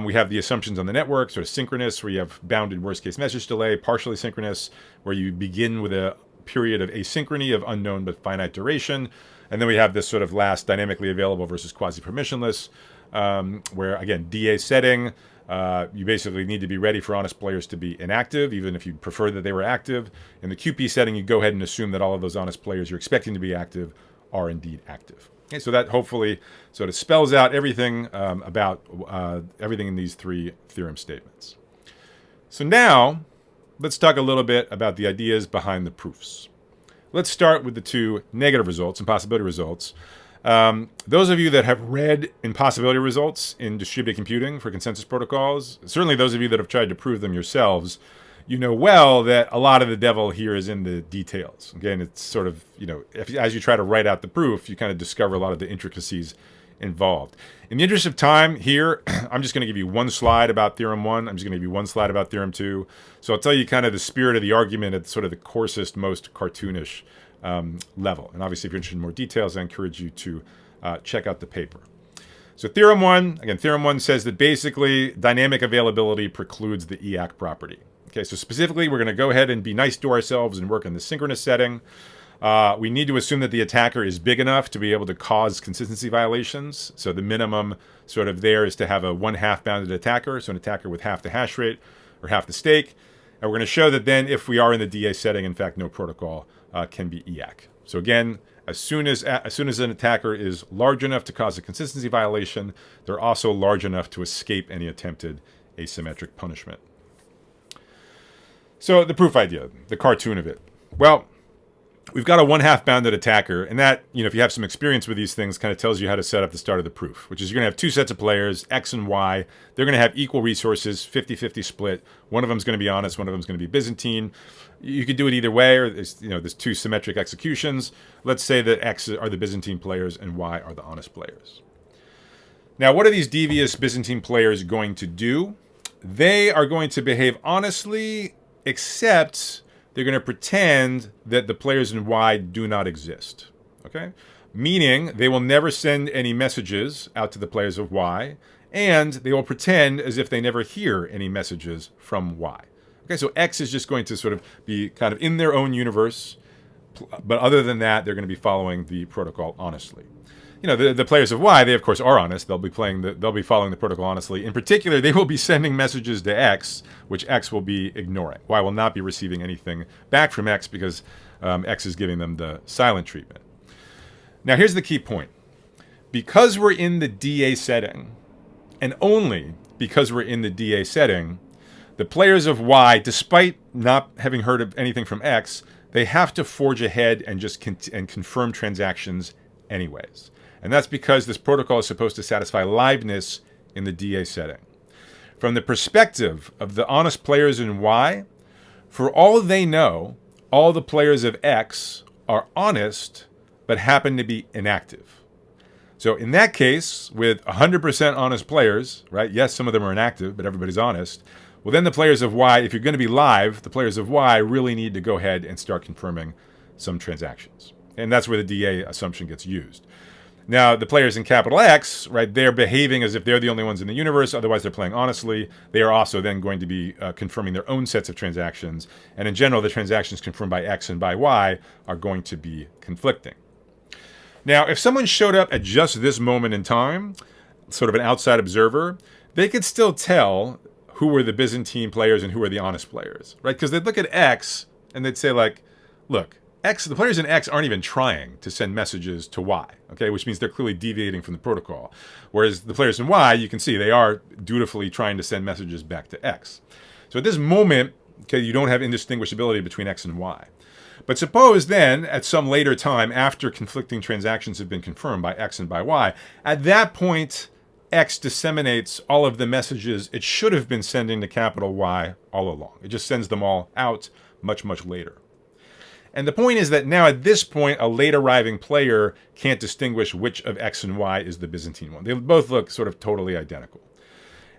We have the assumptions on the network, sort of synchronous, where you have bounded worst-case message delay, partially synchronous, where you begin with a period of asynchrony of unknown but finite duration. And then we have this sort of last dynamically available versus quasi-permissionless, where, again, DA setting, you basically need to be ready for honest players to be inactive, even if you prefer that they were active. In the QP setting, you go ahead and assume that all of those honest players you're expecting to be active are indeed active. Okay, so that hopefully sort of spells out everything about everything in these three theorem statements. So now, let's talk a little bit about the ideas behind the proofs. Let's start with the two negative results, impossibility results. Those of you that have read impossibility results in distributed computing for consensus protocols, certainly those of you that have tried to prove them yourselves, you know well that a lot of the devil here is in the details. Again, it's sort of, as you try to write out the proof, you kind of discover a lot of the intricacies involved. In the interest of time here, I'm just going to give you one slide about Theorem 1. I'm just going to give you one slide about Theorem 2. So I'll tell you kind of the spirit of the argument at sort of the coarsest, most cartoonish level. And obviously, if you're interested in more details, I encourage you to check out the paper. So Theorem 1, again, Theorem 1 says that basically dynamic availability precludes the EAC property. Okay, so specifically, we're going to go ahead and be nice to ourselves and work in the synchronous setting. We need to assume that the attacker is big enough to be able to cause consistency violations. So the minimum sort of there is to have a 1/2 bounded attacker, so an attacker with half the hash rate or half the stake. And we're going to show that then if we are in the DA setting, in fact, no protocol can be EAC. So again, as soon as an attacker is large enough to cause a consistency violation, they're also large enough to escape any attempted asymmetric punishment. So the proof idea, the cartoon of it. Well, we've got a one-half bounded attacker, and that, if you have some experience with these things, kind of tells you how to set up the start of the proof, which is you're going to have two sets of players, X and Y. They're going to have equal resources, 50-50 split. One of them is going to be honest, one of them is going to be Byzantine. You could do it either way, or there's two symmetric executions. Let's say that X are the Byzantine players and Y are the honest players. Now, what are these devious Byzantine players going to do? They are going to behave honestly, except they're going to pretend that the players in Y do not exist. Okay? Meaning they will never send any messages out to the players of Y, and they will pretend as if they never hear any messages from Y. Okay, so X is just going to sort of be kind of in their own universe, but other than that, they're going to be following the protocol honestly. The players of Y, they of course are honest. They'll be following the protocol honestly. In particular, they will be sending messages to X, which X will be ignoring. Y will not be receiving anything back from X because X is giving them the silent treatment. Now, here's the key point. Because we're in the DA setting, and only because we're in the DA setting, the players of Y, despite not having heard of anything from X, they have to forge ahead and just confirm transactions anyways. And that's because this protocol is supposed to satisfy liveness in the DA setting. From the perspective of the honest players in Y, for all they know, all the players of X are honest, but happen to be inactive. So in that case, with 100% honest players, right? Yes, some of them are inactive, but everybody's honest. Well, then the players of Y, if you're going to be live, the players of Y really need to go ahead and start confirming some transactions. And that's where the DA assumption gets used. Now, the players in capital X, right, they're behaving as if they're the only ones in the universe. Otherwise, they're playing honestly. They are also then going to be confirming their own sets of transactions. And in general, the transactions confirmed by X and by Y are going to be conflicting. Now, if someone showed up at just this moment in time, sort of an outside observer, they could still tell who were the Byzantine players and who were the honest players, right? Because they'd look at X and they'd say, like, look, the players in X aren't even trying to send messages to Y, okay, which means they're clearly deviating from the protocol. Whereas the players in Y, you can see they are dutifully trying to send messages back to X. So at this moment, okay, you don't have indistinguishability between X and Y. But suppose then, at some later time, after conflicting transactions have been confirmed by X and by Y, at that point, X disseminates all of the messages it should have been sending to capital Y all along. It just sends them all out much, much later. And the point is that now at this point, a late arriving player can't distinguish which of X and Y is the Byzantine one. They both look sort of totally identical.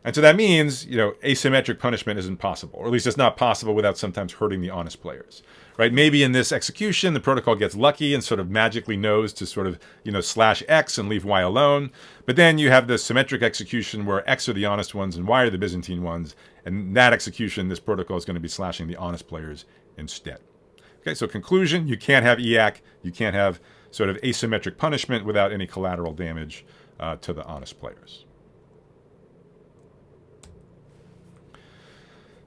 And so that means, asymmetric punishment isn't possible, or at least it's not possible without sometimes hurting the honest players, right? Maybe in this execution, the protocol gets lucky and sort of magically knows to sort of, slash X and leave Y alone. But then you have the symmetric execution where X are the honest ones and Y are the Byzantine ones. And in that execution, this protocol is going to be slashing the honest players instead. Okay, so conclusion, you can't have EAC, you can't have sort of asymmetric punishment without any collateral damage to the honest players.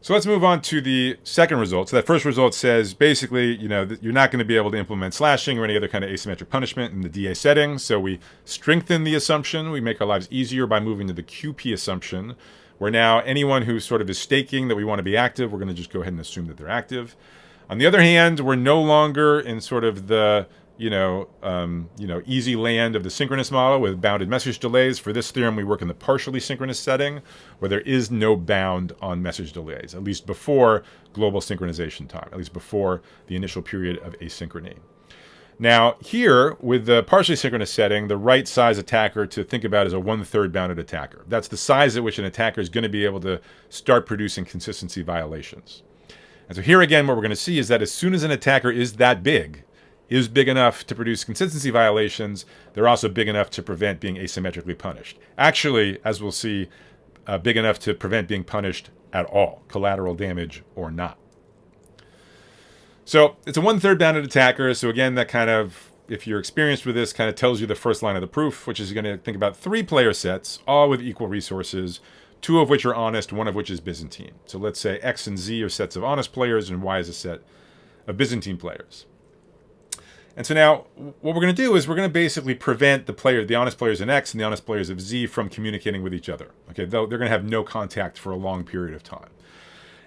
So let's move on to the second result. So that first result says basically, you're not going to be able to implement slashing or any other kind of asymmetric punishment in the DA setting. So we strengthen the assumption. We make our lives easier by moving to the QP assumption, where now anyone who sort of is staking that we want to be active, we're going to just go ahead and assume that they're active. On the other hand, we're no longer in sort of the easy land of the synchronous model with bounded message delays. For this theorem, we work in the partially synchronous setting, where there is no bound on message delays, at least before global synchronization time, at least before the initial period of asynchrony. Now, here, with the partially synchronous setting, the right size attacker to think about is a 1/3 bounded attacker. That's the size at which an attacker is going to be able to start producing consistency violations. And so here again, what we're going to see is that as soon as an attacker is that big, is big enough to produce consistency violations, they're also big enough to prevent being asymmetrically punished. Actually, as we'll see, big enough to prevent being punished at all, collateral damage or not. So it's a 1/3 bounded attacker. So again, that kind of, if you're experienced with this, kind of tells you the first line of the proof, which is you're going to think about 3 player sets, all with equal resources, two of which are honest, one of which is Byzantine. So let's say X and Z are sets of honest players and Y is a set of Byzantine players. And so now what we're going to do is we're going to basically prevent the honest players in X and the honest players of Z from communicating with each other. Okay, they're going to have no contact for a long period of time.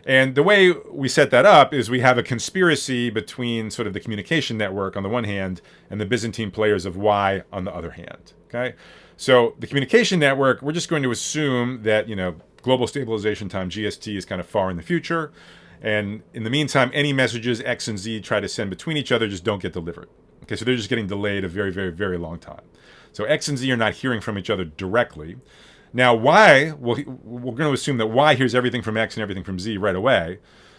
And the way we set that up is we have a conspiracy between sort of the communication network on the one hand and the Byzantine players of Y on the other hand. Okay, so the communication network, we're just going to assume that, global stabilization time, GST, is kind of far in the future. And in the meantime, any messages X and Z try to send between each other just don't get delivered. Okay, so they're just getting delayed a very, very, very long time. So X and Z are not hearing from each other directly. Now, Y, we're going to assume that Y hears everything from X and everything from Z right away.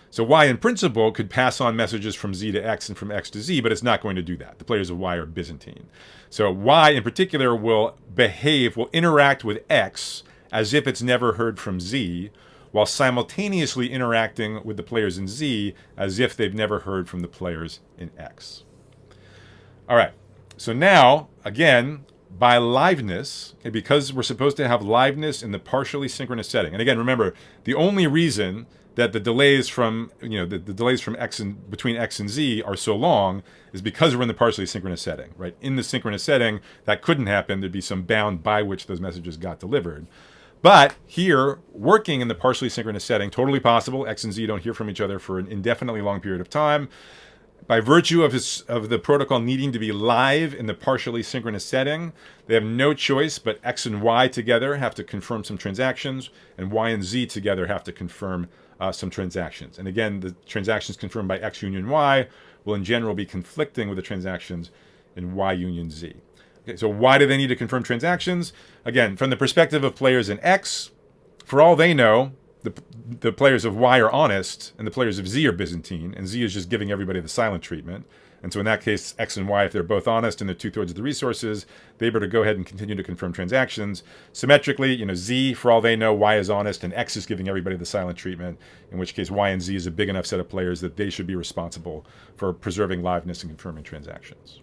So Y, in principle, could pass on messages from Z to X and from X to Z, but it's not going to do that. The players of Y are Byzantine. So Y, in particular, will interact with X as if it's never heard from Z, while simultaneously interacting with the players in Z as if they've never heard from the players in X. All right, so now, again, by liveness, because we're supposed to have liveness in the partially synchronous setting. And again, remember, the only reason that the delays from, the delays from between X and Z are so long is because we're in the partially synchronous setting, right? In the synchronous setting, that couldn't happen. There'd be some bound by which those messages got delivered. But here, working in the partially synchronous setting, totally possible. X and Z don't hear from each other for an indefinitely long period of time. By virtue of the protocol needing to be live in the partially synchronous setting, they have no choice but X and Y together have to confirm some transactions, and Y and Z together have to confirm some transactions. And again, the transactions confirmed by X union Y will in general be conflicting with the transactions in Y union Z. Okay, so why do they need to confirm transactions? Again, from the perspective of players in X, for all they know, the players of Y are honest and the players of Z are Byzantine, and Z is just giving everybody the silent treatment. And so in that case, X and Y, if they're both honest and they're 2/3 of the resources, they better go ahead and continue to confirm transactions. Symmetrically, Z, for all they know, Y is honest and X is giving everybody the silent treatment, in which case Y and Z is a big enough set of players that they should be responsible for preserving liveness and confirming transactions.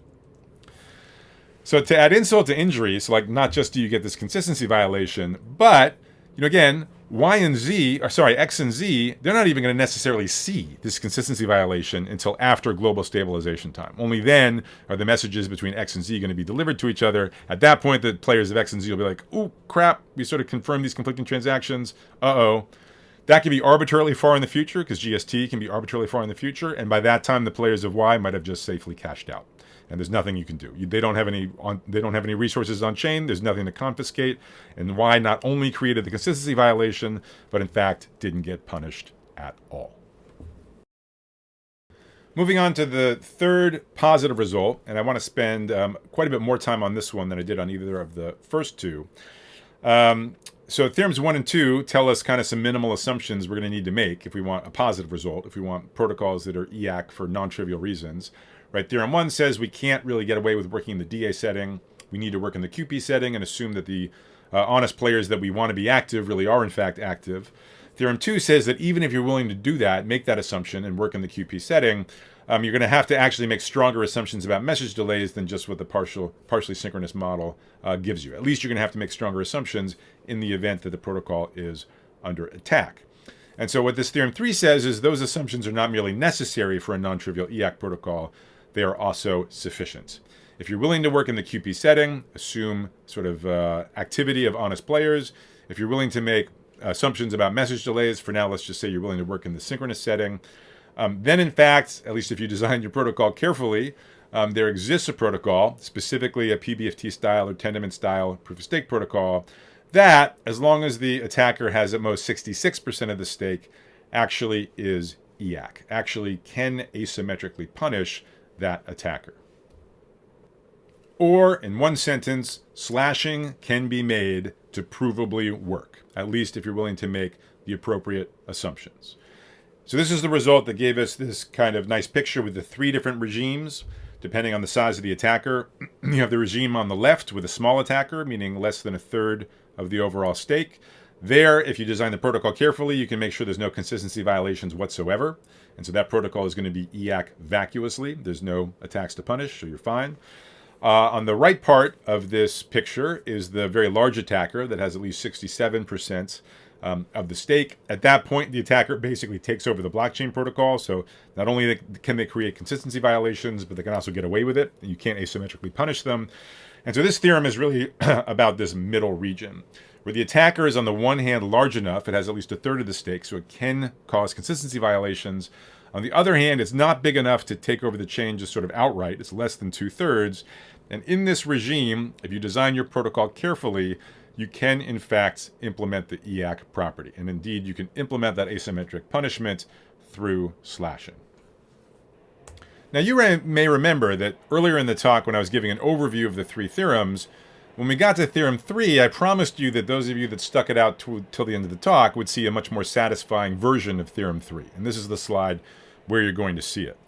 So to add insult to injury, so not just do you get this consistency violation, but, again, X and Z, they're not even going to necessarily see this consistency violation until after global stabilization time. Only then are the messages between X and Z going to be delivered to each other. At that point, the players of X and Z will be like, "Ooh, crap, we sort of confirmed these conflicting transactions. Uh-oh." That can be arbitrarily far in the future, because GST can be arbitrarily far in the future, and by that time, the players of Y might have just safely cashed out. And there's nothing you can do. They don't have any resources on chain. There's nothing to confiscate. And Y not only created the consistency violation, but in fact didn't get punished at all. Moving on to the third positive result, and I want to spend quite a bit more time on this one than I did on either of the first two. So theorems 1 and 2 tell us kind of some minimal assumptions we're going to need to make if we want a positive result, if we want protocols that are EAC for non-trivial reasons. Right, theorem 1 says we can't really get away with working in the DA setting. We need to work in the QP setting and assume that the honest players that we want to be active really are in fact active. Theorem 2 says that even if you're willing to do that, make that assumption and work in the QP setting, you're going to have to actually make stronger assumptions about message delays than just what the partially synchronous model gives you. At least you're going to have to make stronger assumptions in the event that the protocol is under attack. And so what this theorem 3 says is those assumptions are not merely necessary for a non-trivial EAC protocol, they are also sufficient. If you're willing to work in the QP setting, assume sort of activity of honest players. If you're willing to make assumptions about message delays, for now, let's just say you're willing to work in the synchronous setting, then in fact, at least if you design your protocol carefully, there exists a protocol, specifically a PBFT style or Tendermint style proof of stake protocol, that, as long as the attacker has at most 66% of the stake, actually is EAC, actually can asymmetrically punish that attacker. Or, in one sentence, slashing can be made to provably work, at least if you're willing to make the appropriate assumptions. So this is the result that gave us this kind of nice picture with the 3 different regimes, depending on the size of the attacker. You have the regime on the left with a small attacker, meaning less than 1/3 of the overall stake. There, if you design the protocol carefully, you can make sure there's no consistency violations whatsoever. And so that protocol is going to be EAC vacuously. There's no attacks to punish, so you're fine. On the right part of this picture is the very large attacker that has at least 67% of the stake. At that point, the attacker basically takes over the blockchain protocol. So not only can they create consistency violations, but they can also get away with it. You can't asymmetrically punish them. And so this theorem is really about this middle region, where the attacker is on the one hand large enough, it has at least a third of the stake, so it can cause consistency violations. On the other hand, it's not big enough to take over the chain just sort of outright. It's less than 2/3. And in this regime, if you design your protocol carefully, you can in fact implement the EAC property. And indeed, you can implement that asymmetric punishment through slashing. Now, you may remember that earlier in the talk, when I was giving an overview of the three theorems, when we got to theorem 3, I promised you that those of you that stuck it out till the end of the talk would see a much more satisfying version of theorem 3. And this is the slide where you're going to see it.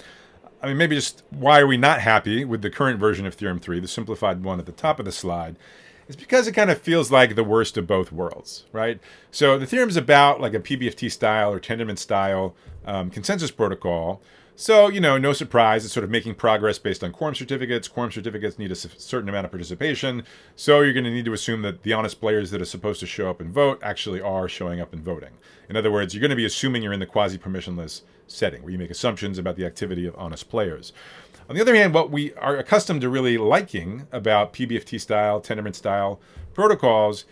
I mean, maybe just why are we not happy with the current version of theorem 3, the simplified one at the top of the slide? It's because it kind of feels like the worst of both worlds, right? So the theorem is about like a PBFT style or Tendermint style consensus protocol. So, no surprise, it's sort of making progress based on quorum certificates. Quorum certificates need a certain amount of participation. So you're going to need to assume that the honest players that are supposed to show up and vote actually are showing up and voting. In other words, you're going to be assuming you're in the quasi-permissionless setting, where you make assumptions about the activity of honest players. On the other hand, what we are accustomed to really liking about PBFT style, Tendermint style protocols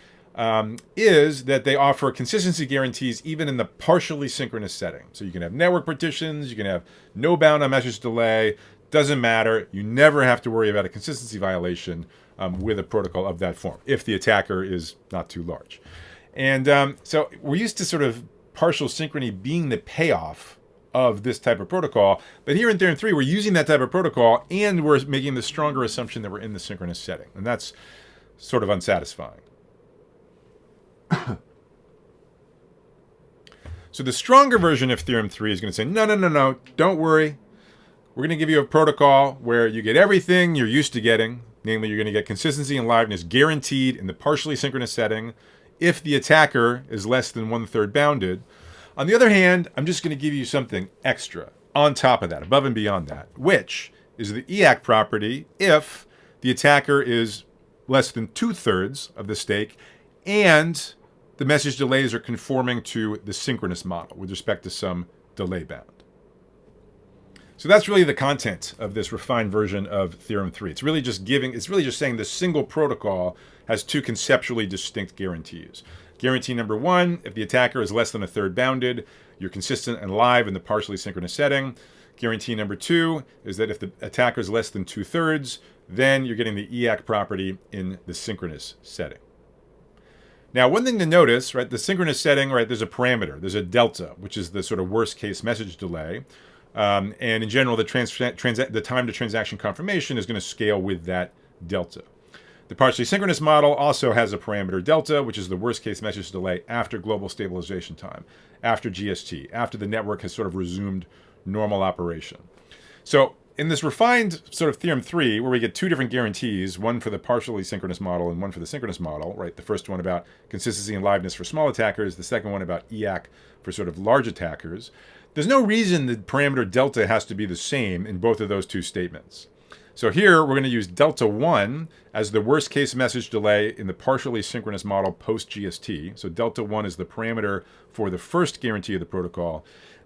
is that they offer consistency guarantees even in the partially synchronous setting. So you can have network partitions, you can have no bound on message delay, doesn't matter. You never have to worry about a consistency violation with a protocol of that form, if the attacker is not too large. And so we're used to sort of partial synchrony being the payoff of this type of protocol. But here in Theorem 3, we're using that type of protocol and we're making the stronger assumption that we're in the synchronous setting. And that's sort of unsatisfying. So the stronger version of Theorem 3 is going to say, no, don't worry. We're going to give you a protocol where you get everything you're used to getting. Namely, you're going to get consistency and liveness guaranteed in the partially synchronous setting if the attacker is less than 1/3 bounded. On the other hand, I'm just going to give you something extra on top of that, above and beyond that, which is the EAC property if the attacker is less than 2/3 of the stake and the message delays are conforming to the synchronous model with respect to some delay bound. So that's really the content of this refined version of Theorem 3. It's really just saying this single protocol has two conceptually distinct guarantees. Guarantee number 1, if the attacker is less than 1/3 bounded, you're consistent and live in the partially synchronous setting. Guarantee number 2 is that if the attacker is less than 2/3, then you're getting the EAC property in the synchronous setting. Now, one thing to notice, right, the synchronous setting, right, there's a parameter, there's a delta, which is the sort of worst case message delay. And in general, the time to transaction confirmation is going to scale with that delta. The partially synchronous model also has a parameter delta, which is the worst case message delay after global stabilization time, after GST, after the network has sort of resumed normal operation. So in this refined sort of Theorem 3, where we get two different guarantees, one for the partially synchronous model and one for the synchronous model, right? The first one about consistency and liveness for small attackers, the second one about EAC for sort of large attackers. There's no reason the parameter delta has to be the same in both of those two statements. So here we're going to use delta 1 as the worst case message delay in the partially synchronous model post GST. So delta 1 is the parameter for the first guarantee of the protocol.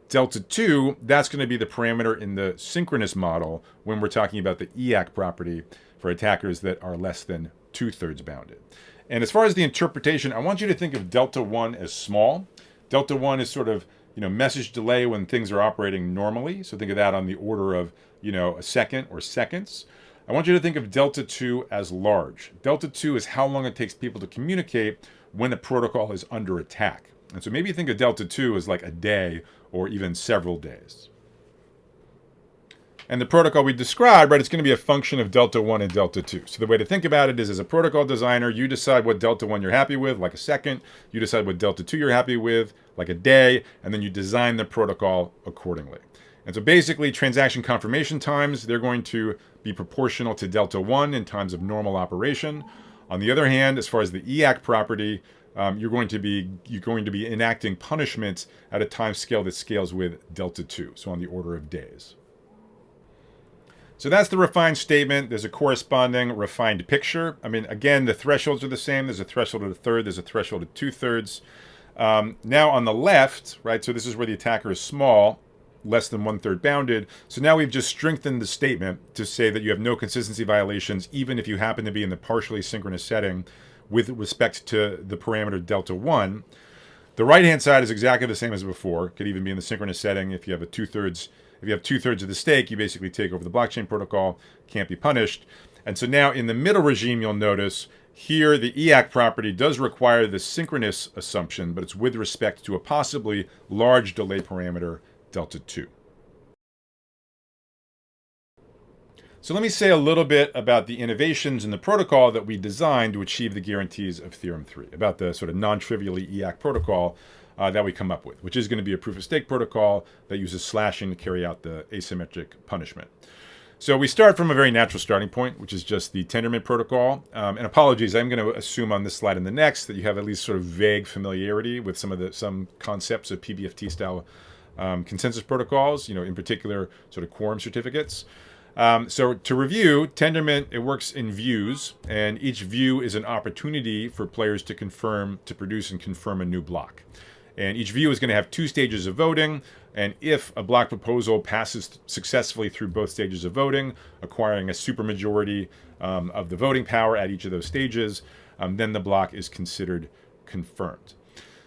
Delta 2, that's going to be the parameter in the synchronous model when we're talking about the EAC property for attackers that are less than 2/3 bounded. And as far as the interpretation, I want you to think of delta 1 as small. Delta 1 is sort of, message delay when things are operating normally. So think of that on the order of, a second or seconds. I want you to think of delta 2 as large. Delta 2 is how long it takes people to communicate when a protocol is under attack. And so maybe think of delta 2 as like a day or even several days. And the protocol we described, right, it's going to be a function of delta 1 and delta 2. So the way to think about it is, as a protocol designer, you decide what delta 1 you're happy with, like a second. You decide what delta 2 you're happy with, like a day. And then you design the protocol accordingly. And so basically, transaction confirmation times, they're going to be proportional to delta 1 in times of normal operation. On the other hand, as far as the EAC property, you're going to be enacting punishments at a time scale that scales with delta 2, so on the order of days. So that's the refined statement. There's a corresponding refined picture. I mean, again, the thresholds are the same. There's a threshold of 1/3. There's a threshold of 2/3. Now on the left, right, so this is where the attacker is small, less than 1/3 bounded. So now we've just strengthened the statement to say that you have no consistency violations, even if you happen to be in the partially synchronous setting with respect to the parameter delta 1. The right-hand side is exactly the same as before. Could even be in the synchronous setting. If you have two-thirds of the stake, you basically take over the blockchain protocol, can't be punished. And so now in the middle regime, you'll notice here the EAC property does require the synchronous assumption, but it's with respect to a possibly large delay parameter, delta 2. So let me say a little bit about the innovations in the protocol that we designed to achieve the guarantees of Theorem 3, about the sort of non-trivially EAC protocol that we come up with, which is going to be a proof-of-stake protocol that uses slashing to carry out the asymmetric punishment. So we start from a very natural starting point, which is just the Tendermint protocol. And apologies, I'm going to assume on this slide and the next that you have at least sort of vague familiarity with some concepts of PBFT style consensus protocols, in particular sort of quorum certificates. So to review, Tendermint, it works in views, and each view is an opportunity for players to produce and confirm a new block. And each view is going to have 2 stages of voting, and if a block proposal passes successfully through both stages of voting, acquiring a supermajority of the voting power at each of those stages, then the block is considered confirmed.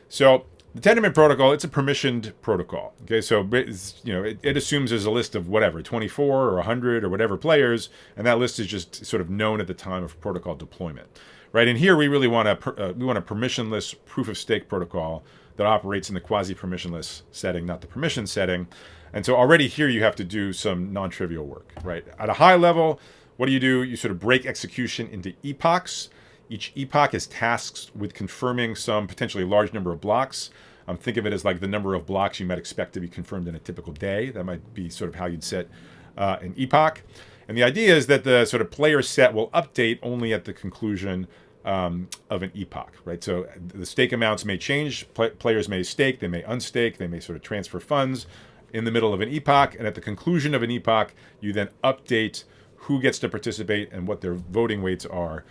So the Tendermint protocol, it's a permissioned protocol. Okay, so it assumes there's a list of whatever, 24 or 100 or whatever players, and that list is just sort of known at the time of protocol deployment, right? And here we really want a permissionless proof of stake protocol that operates in the quasi-permissionless setting, not the permission setting. And so already here you have to do some non-trivial work, right? At a high level, what do? You sort of break execution into epochs. Each epoch is tasked with confirming some potentially large number of blocks. Think of it as like the number of blocks you might expect to be confirmed in a typical day. That might be sort of how you'd set an epoch. And the idea is that the sort of player set will update only at the conclusion of an epoch, right? So the stake amounts may change. Players may stake, they may unstake, they may sort of transfer funds in the middle of an epoch. And at the conclusion of an epoch, you then update who gets to participate and what their voting weights are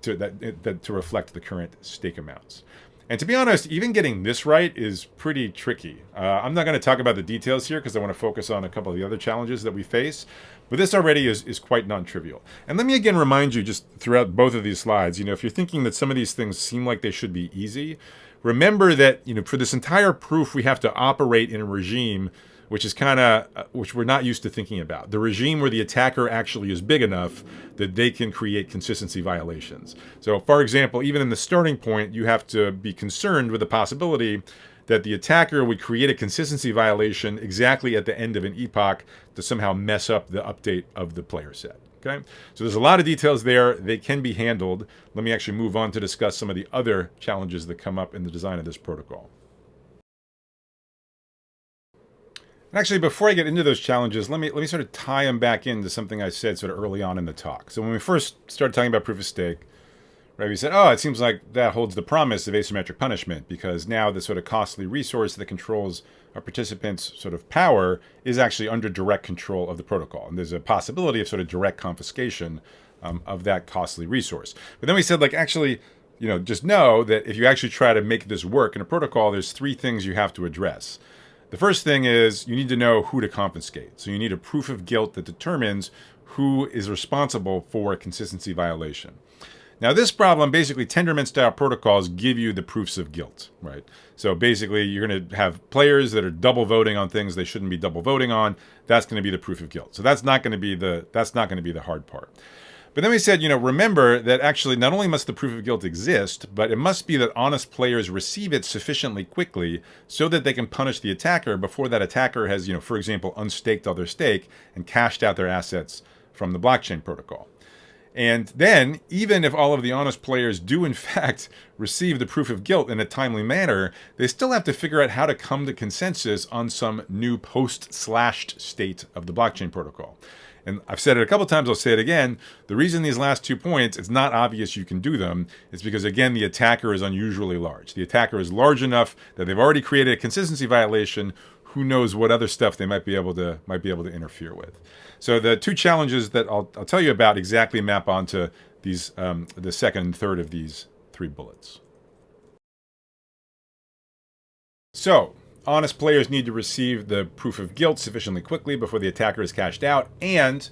to reflect the current stake amounts. And to be honest, even getting this right is pretty tricky. I'm not going to talk about the details here because I want to focus on a couple of the other challenges that we face. But this already is quite non-trivial. And let me again remind you just throughout both of these slides, if you're thinking that some of these things seem like they should be easy, remember that, for this entire proof, we have to operate in a regime which is which we're not used to thinking about. The regime where the attacker actually is big enough that they can create consistency violations. So, for example, even in the starting point, you have to be concerned with the possibility that the attacker would create a consistency violation exactly at the end of an epoch to somehow mess up the update of the player set. Okay? So there's a lot of details there. They can be handled. Let me actually move on to discuss some of the other challenges that come up in the design of this protocol. And actually, before I get into those challenges, let me sort of tie them back into something I said sort of early on in the talk. So when we first started talking about proof of stake, right, we said, it seems like that holds the promise of asymmetric punishment because now the sort of costly resource that controls a participant's sort of power is actually under direct control of the protocol. And there's a possibility of sort of direct confiscation of that costly resource. But then we said, actually, just know that if you actually try to make this work in a protocol, there's 3 things you have to address. The first thing is you need to know who to confiscate. So you need a proof of guilt that determines who is responsible for a consistency violation. Now, this problem, basically, Tendermint-style protocols give you the proofs of guilt, right? So basically, you're going to have players that are double voting on things they shouldn't be double voting on. That's going to be the proof of guilt. So that's not going to be the hard part. But then we said, remember that actually not only must the proof of guilt exist, but it must be that honest players receive it sufficiently quickly so that they can punish the attacker before that attacker has, for example, unstaked all their stake and cashed out their assets from the blockchain protocol. And then, even if all of the honest players do in fact receive the proof of guilt in a timely manner, they still have to figure out how to come to consensus on some new post-slashed state of the blockchain protocol. And I've said it a couple times, I'll say it again. The reason these last 2 points, it's not obvious you can do them, is because, again, the attacker is unusually large. The attacker is large enough that they've already created a consistency violation. Who knows what other stuff they might be able to interfere with. So the 2 challenges that I'll tell you about exactly map onto these the second and third of these 3 bullets. So, honest players need to receive the proof of guilt sufficiently quickly before the attacker is cashed out, and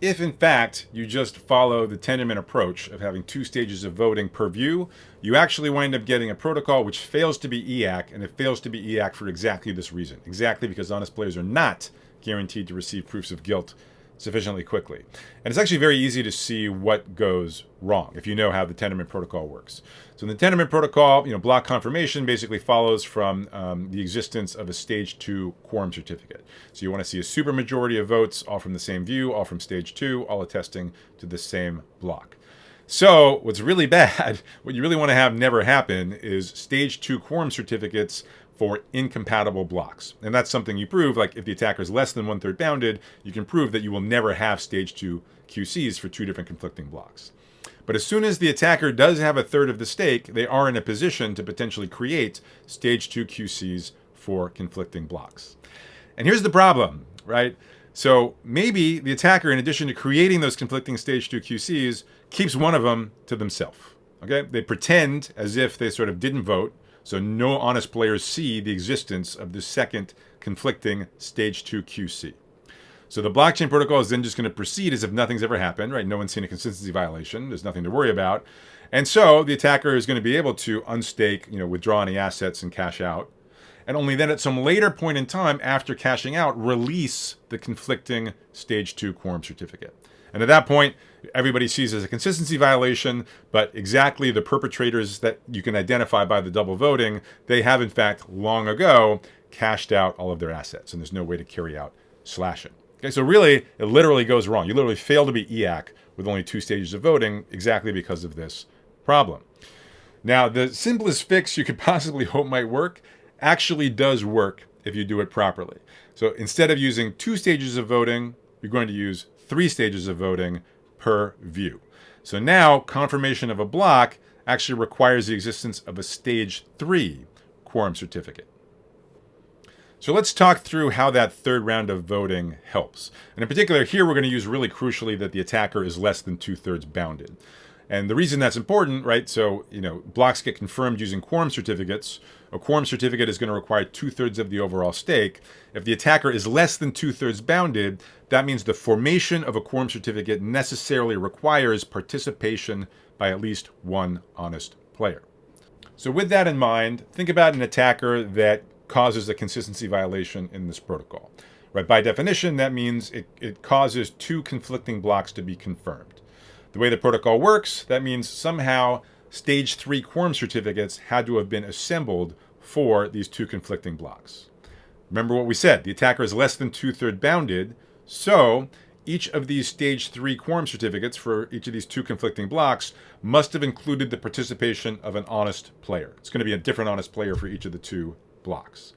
if in fact you just follow the Tendermint approach of having 2 stages of voting per view, you actually wind up getting a protocol which fails to be EAC, and it fails to be EAC for exactly this reason. Exactly because honest players are not guaranteed to receive proofs of guilt sufficiently quickly. And it's actually very easy to see what goes wrong if you know how the Tendermint protocol works. So in the Tendermint protocol, block confirmation basically follows from the existence of a stage 2 quorum certificate. So you want to see a supermajority of votes, all from the same view, all from stage 2, all attesting to the same block. So what's really bad, what you really want to have never happen, is stage 2 quorum certificates for incompatible blocks. And that's something you prove, like if the attacker is less than 1/3 bounded, you can prove that you will never have stage 2 QCs for 2 different conflicting blocks. But as soon as the attacker does have 1/3 of the stake, they are in a position to potentially create stage 2 QCs for conflicting blocks. And here's the problem, right? So maybe the attacker, in addition to creating those conflicting stage 2 QCs, keeps one of them to themselves. Okay? They pretend as if they sort of didn't vote, so no honest players see the existence of the second conflicting stage 2 QC. So the blockchain protocol is then just going to proceed as if nothing's ever happened, right? No one's seen a consistency violation. There's nothing to worry about. And so the attacker is going to be able to unstake, withdraw any assets and cash out. And only then at some later point in time, after cashing out, release the conflicting stage 2 quorum certificate. And at that point, everybody sees as a consistency violation, but exactly the perpetrators that you can identify by the double voting, they have in fact long ago cashed out all of their assets, and there's no way to carry out slashing. Okay, so really, it literally goes wrong. You literally fail to be EAC with only 2 stages of voting exactly because of this problem. Now, the simplest fix you could possibly hope might work actually does work if you do it properly. So instead of using 2 stages of voting, you're going to use 3 stages of voting per view. So now confirmation of a block actually requires the existence of a stage 3 quorum certificate. So let's talk through how that 3rd round of voting helps. And in particular, here we're going to use really crucially that the attacker is less than 2/3 bounded. And the reason that's important, right? So, blocks get confirmed using quorum certificates. A quorum certificate is going to require 2/3 of the overall stake. If the attacker is less than 2/3 bounded, that means the formation of a quorum certificate necessarily requires participation by at least one honest player. So with that in mind, think about an attacker that causes a consistency violation in this protocol. Right? By definition, that means it causes 2 conflicting blocks to be confirmed. The way the protocol works, that means somehow stage 3 quorum certificates had to have been assembled for these 2 conflicting blocks. Remember what we said, the attacker is less than 2/3 bounded, so each of these stage 3 quorum certificates for each of these 2 conflicting blocks must have included the participation of an honest player. It's going to be a different honest player for each of the 2 blocks.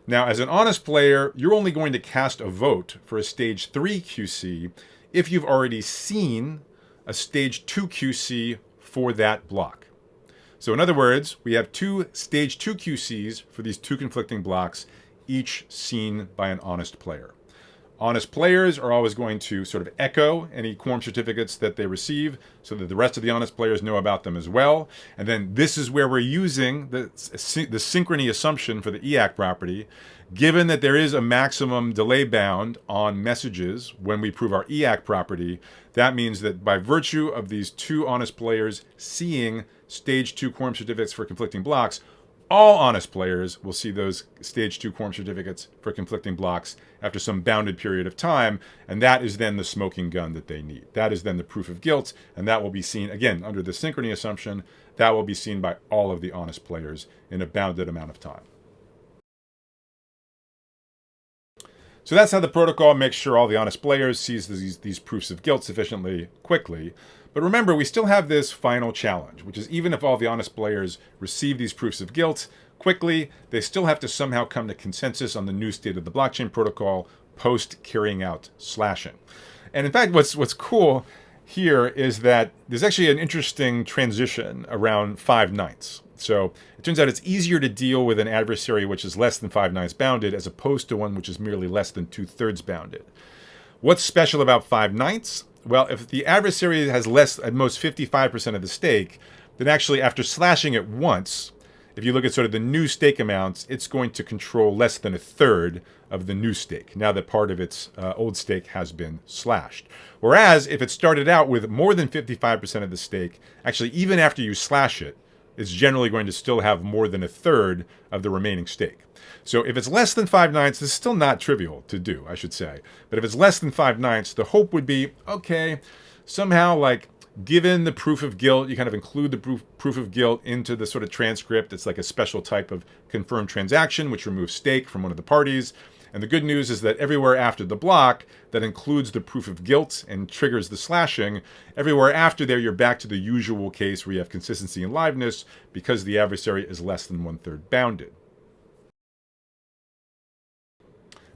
Now, as an honest player, you're only going to cast a vote for a stage 3 QC if you've already seen a stage 2 QC for that block. So in other words, we have 2 stage 2 QCs for these 2 conflicting blocks, each seen by an honest player. Honest players are always going to sort of echo any quorum certificates that they receive so that the rest of the honest players know about them as well. And then this is where we're using the synchrony assumption for the EAC property. Given that there is a maximum delay bound on messages when we prove our EAC property, that means that by virtue of these 2 honest players seeing stage 2 quorum certificates for conflicting blocks, all honest players will see those stage 2 quorum certificates for conflicting blocks after some bounded period of time, and that is then the smoking gun that they need. That is then the proof of guilt, and that will be seen, again, under the synchrony assumption, that will be seen by all of the honest players in a bounded amount of time. So that's how the protocol makes sure all the honest players sees these proofs of guilt sufficiently quickly. But remember, we still have this final challenge, which is even if all the honest players receive these proofs of guilt quickly, they still have to somehow come to consensus on the new state of the blockchain protocol post carrying out slashing. And in fact, what's cool here is that there's actually an interesting transition around 5/9. So it turns out it's easier to deal with an adversary which is less than 5/9 bounded as opposed to one which is merely less than 2/3 bounded. What's special about 5/9? Well, if the adversary has less, at most 55% of the stake, then actually after slashing it once, if you look at sort of the new stake amounts, it's going to control less than a third of the new stake, now that part of its old stake has been slashed. Whereas if it started out with more than 55% of the stake, actually even after you slash it, it's generally going to still have more than a third of the remaining stake. So if it's less than 5/9, this is still not trivial to do, I should say. But if it's less than 5/9, the hope would be, okay, somehow like given the proof of guilt, you kind of include the proof of guilt into the sort of transcript. It's like a special type of confirmed transaction, which removes stake from one of the parties. And the good news is that everywhere after the block that includes the proof of guilt and triggers the slashing, everywhere after there, you're back to the usual case where you have consistency and liveness because the adversary is less than 1/3 bounded.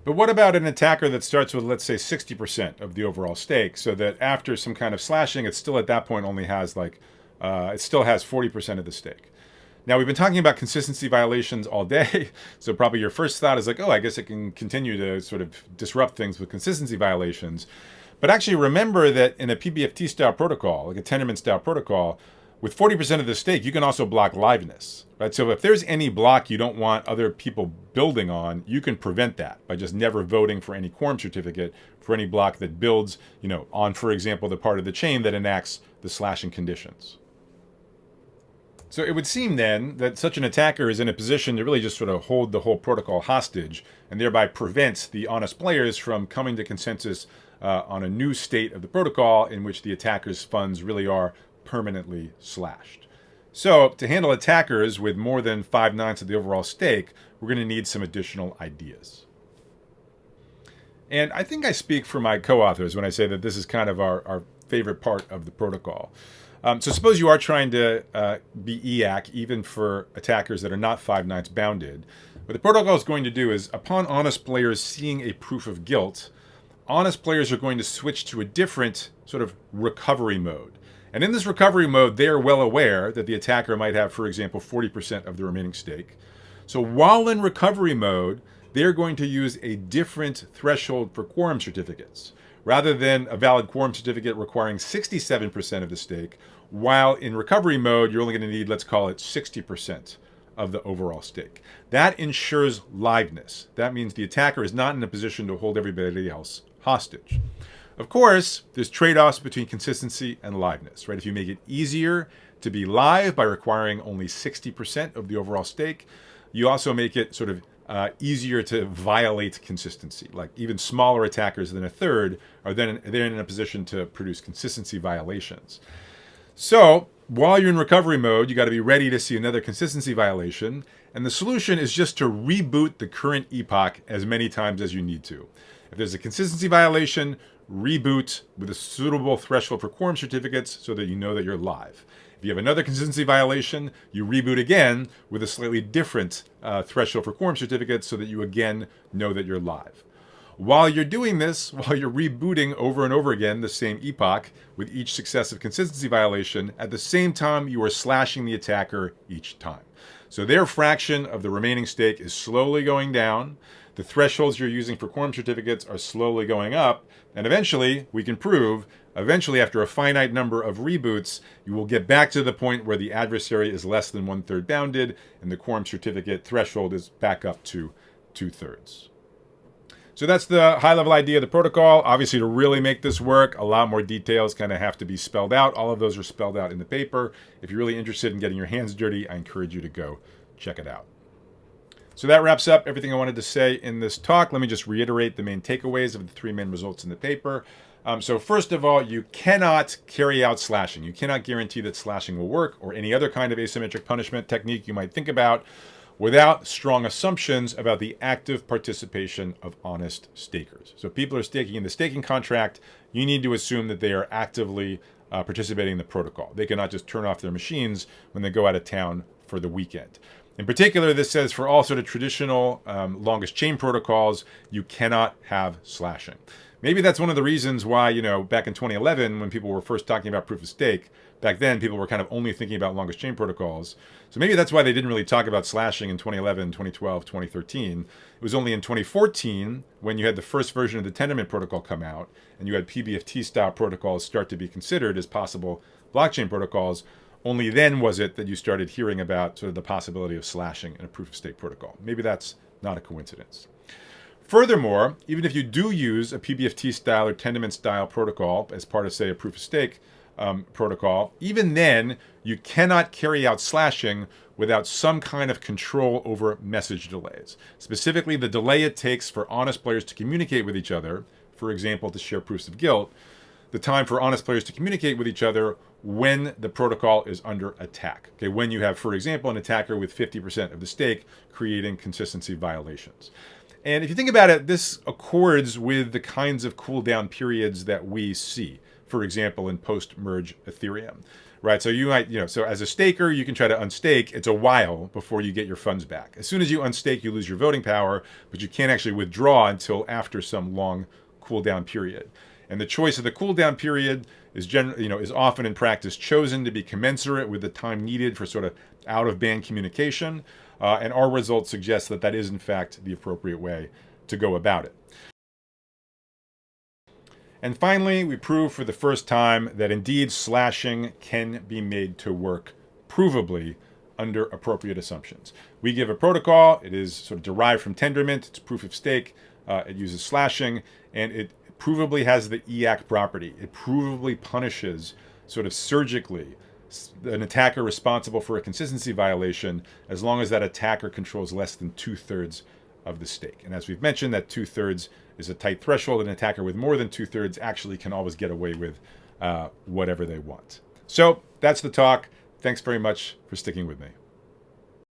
But what about an attacker that starts with, let's say, 60% of the overall stake, so that after some kind of slashing, it still at that point only has it still has 40% of the stake? Now, we've been talking about consistency violations all day, so probably your first thought is like, oh, I guess it can continue to sort of disrupt things with consistency violations. But actually remember that in a PBFT style protocol, like a Tendermint style protocol, with 40% of the stake, you can also block liveness, right? So if there's any block you don't want other people building on, you can prevent that by just never voting for any quorum certificate for any block that builds, on, for example, the part of the chain that enacts the slashing conditions. So it would seem then that such an attacker is in a position to really just sort of hold the whole protocol hostage and thereby prevent the honest players from coming to consensus on a new state of the protocol in which the attacker's funds really are permanently slashed. So to handle attackers with more than 5/9 of the overall stake, we're going to need some additional ideas. And I think I speak for my co-authors when I say that this is kind of our favorite part of the protocol. So suppose you are trying to be EAC even for attackers that are not 5/9 bounded. What the protocol is going to do is, upon honest players seeing a proof of guilt, honest players are going to switch to a different sort of recovery mode. And in this recovery mode, they are well aware that the attacker might have, for example, 40% of the remaining stake. So while in recovery mode, they're going to use a different threshold for quorum certificates. Rather than a valid quorum certificate requiring 67% of the stake, while in recovery mode, you're only going to need, let's call it 60% of the overall stake. That ensures liveness. That means the attacker is not in a position to hold everybody else hostage. Of course, there's trade-offs between consistency and liveness, right? If you make it easier to be live by requiring only 60% of the overall stake, you also make it sort of easier to violate consistency. Like even smaller attackers than a third are then in a position to produce consistency violations. So while you're in recovery mode, you got to be ready to see another consistency violation. And the solution is just to reboot the current epoch as many times as you need to. If there's a consistency violation, reboot with a suitable threshold for quorum certificates so that you know that you're live. If you have another consistency violation, you reboot again with a slightly different threshold for quorum certificates so that you again know that you're live. While you're doing this, while you're rebooting over and over again the same epoch with each successive consistency violation, at the same time you are slashing the attacker each time. So their fraction of the remaining stake is slowly going down. The thresholds you're using for quorum certificates are slowly going up. And eventually, we can prove, after a finite number of reboots, you will get back to the point where the adversary is less than 1/3 bounded and the quorum certificate threshold is back up to 2/3. So that's the high-level idea of the protocol. Obviously, to really make this work, a lot more details kind of have to be spelled out. All of those are spelled out in the paper. If you're really interested in getting your hands dirty, I encourage you to go check it out. So that wraps up everything I wanted to say in this talk. Let me just reiterate the main takeaways of the 3 main results in the paper. So first of all, you cannot carry out slashing. You cannot guarantee that slashing will work or any other kind of asymmetric punishment technique you might think about without strong assumptions about the active participation of honest stakers. So if people are staking in the staking contract, you need to assume that they are actively participating in the protocol. They cannot just turn off their machines when they go out of town for the weekend. In particular, this says for all sort of traditional longest chain protocols, you cannot have slashing. Maybe that's one of the reasons why, back in 2011, when people were first talking about proof of stake, back then people were kind of only thinking about longest chain protocols. So maybe that's why they didn't really talk about slashing in 2011, 2012, 2013. It was only in 2014 when you had the first version of the Tendermint protocol come out and you had PBFT style protocols start to be considered as possible blockchain protocols. only then was it that you started hearing about sort of the possibility of slashing in a proof-of-stake protocol. Maybe that's not a coincidence. Furthermore, even if you do use a PBFT style or Tendermint style protocol as part of, say, a proof-of-stake protocol, even then you cannot carry out slashing without some kind of control over message delays. Specifically, the delay it takes for honest players to communicate with each other, for example, to share proofs of guilt, the time for honest players to communicate with each other when the protocol is under attack. Okay, when you have, for example, an attacker with 50% of the stake creating consistency violations. And if you think about it, this accords with the kinds of cooldown periods that we see, for example, in post-merge Ethereum, right? So you might, so as a staker, you can try to unstake. It's a while before you get your funds back. As soon as you unstake, you lose your voting power, but you can't actually withdraw until after some long cooldown period. And the choice of the cooldown period is is often in practice chosen to be commensurate with the time needed for sort of out-of-band communication. And our results suggest that that is, in fact, the appropriate way to go about it. And finally, we prove for the first time that indeed slashing can be made to work provably under appropriate assumptions. We give a protocol. It is sort of derived from Tendermint. It's proof of stake. It uses slashing, and it provably has the EAC property. It provably punishes sort of surgically an attacker responsible for a consistency violation as long as that attacker controls less than 2/3 of the stake. And as we've mentioned, that 2/3 is a tight threshold. An attacker with more than 2/3 actually can always get away with whatever they want. So that's the talk. Thanks very much for sticking with me.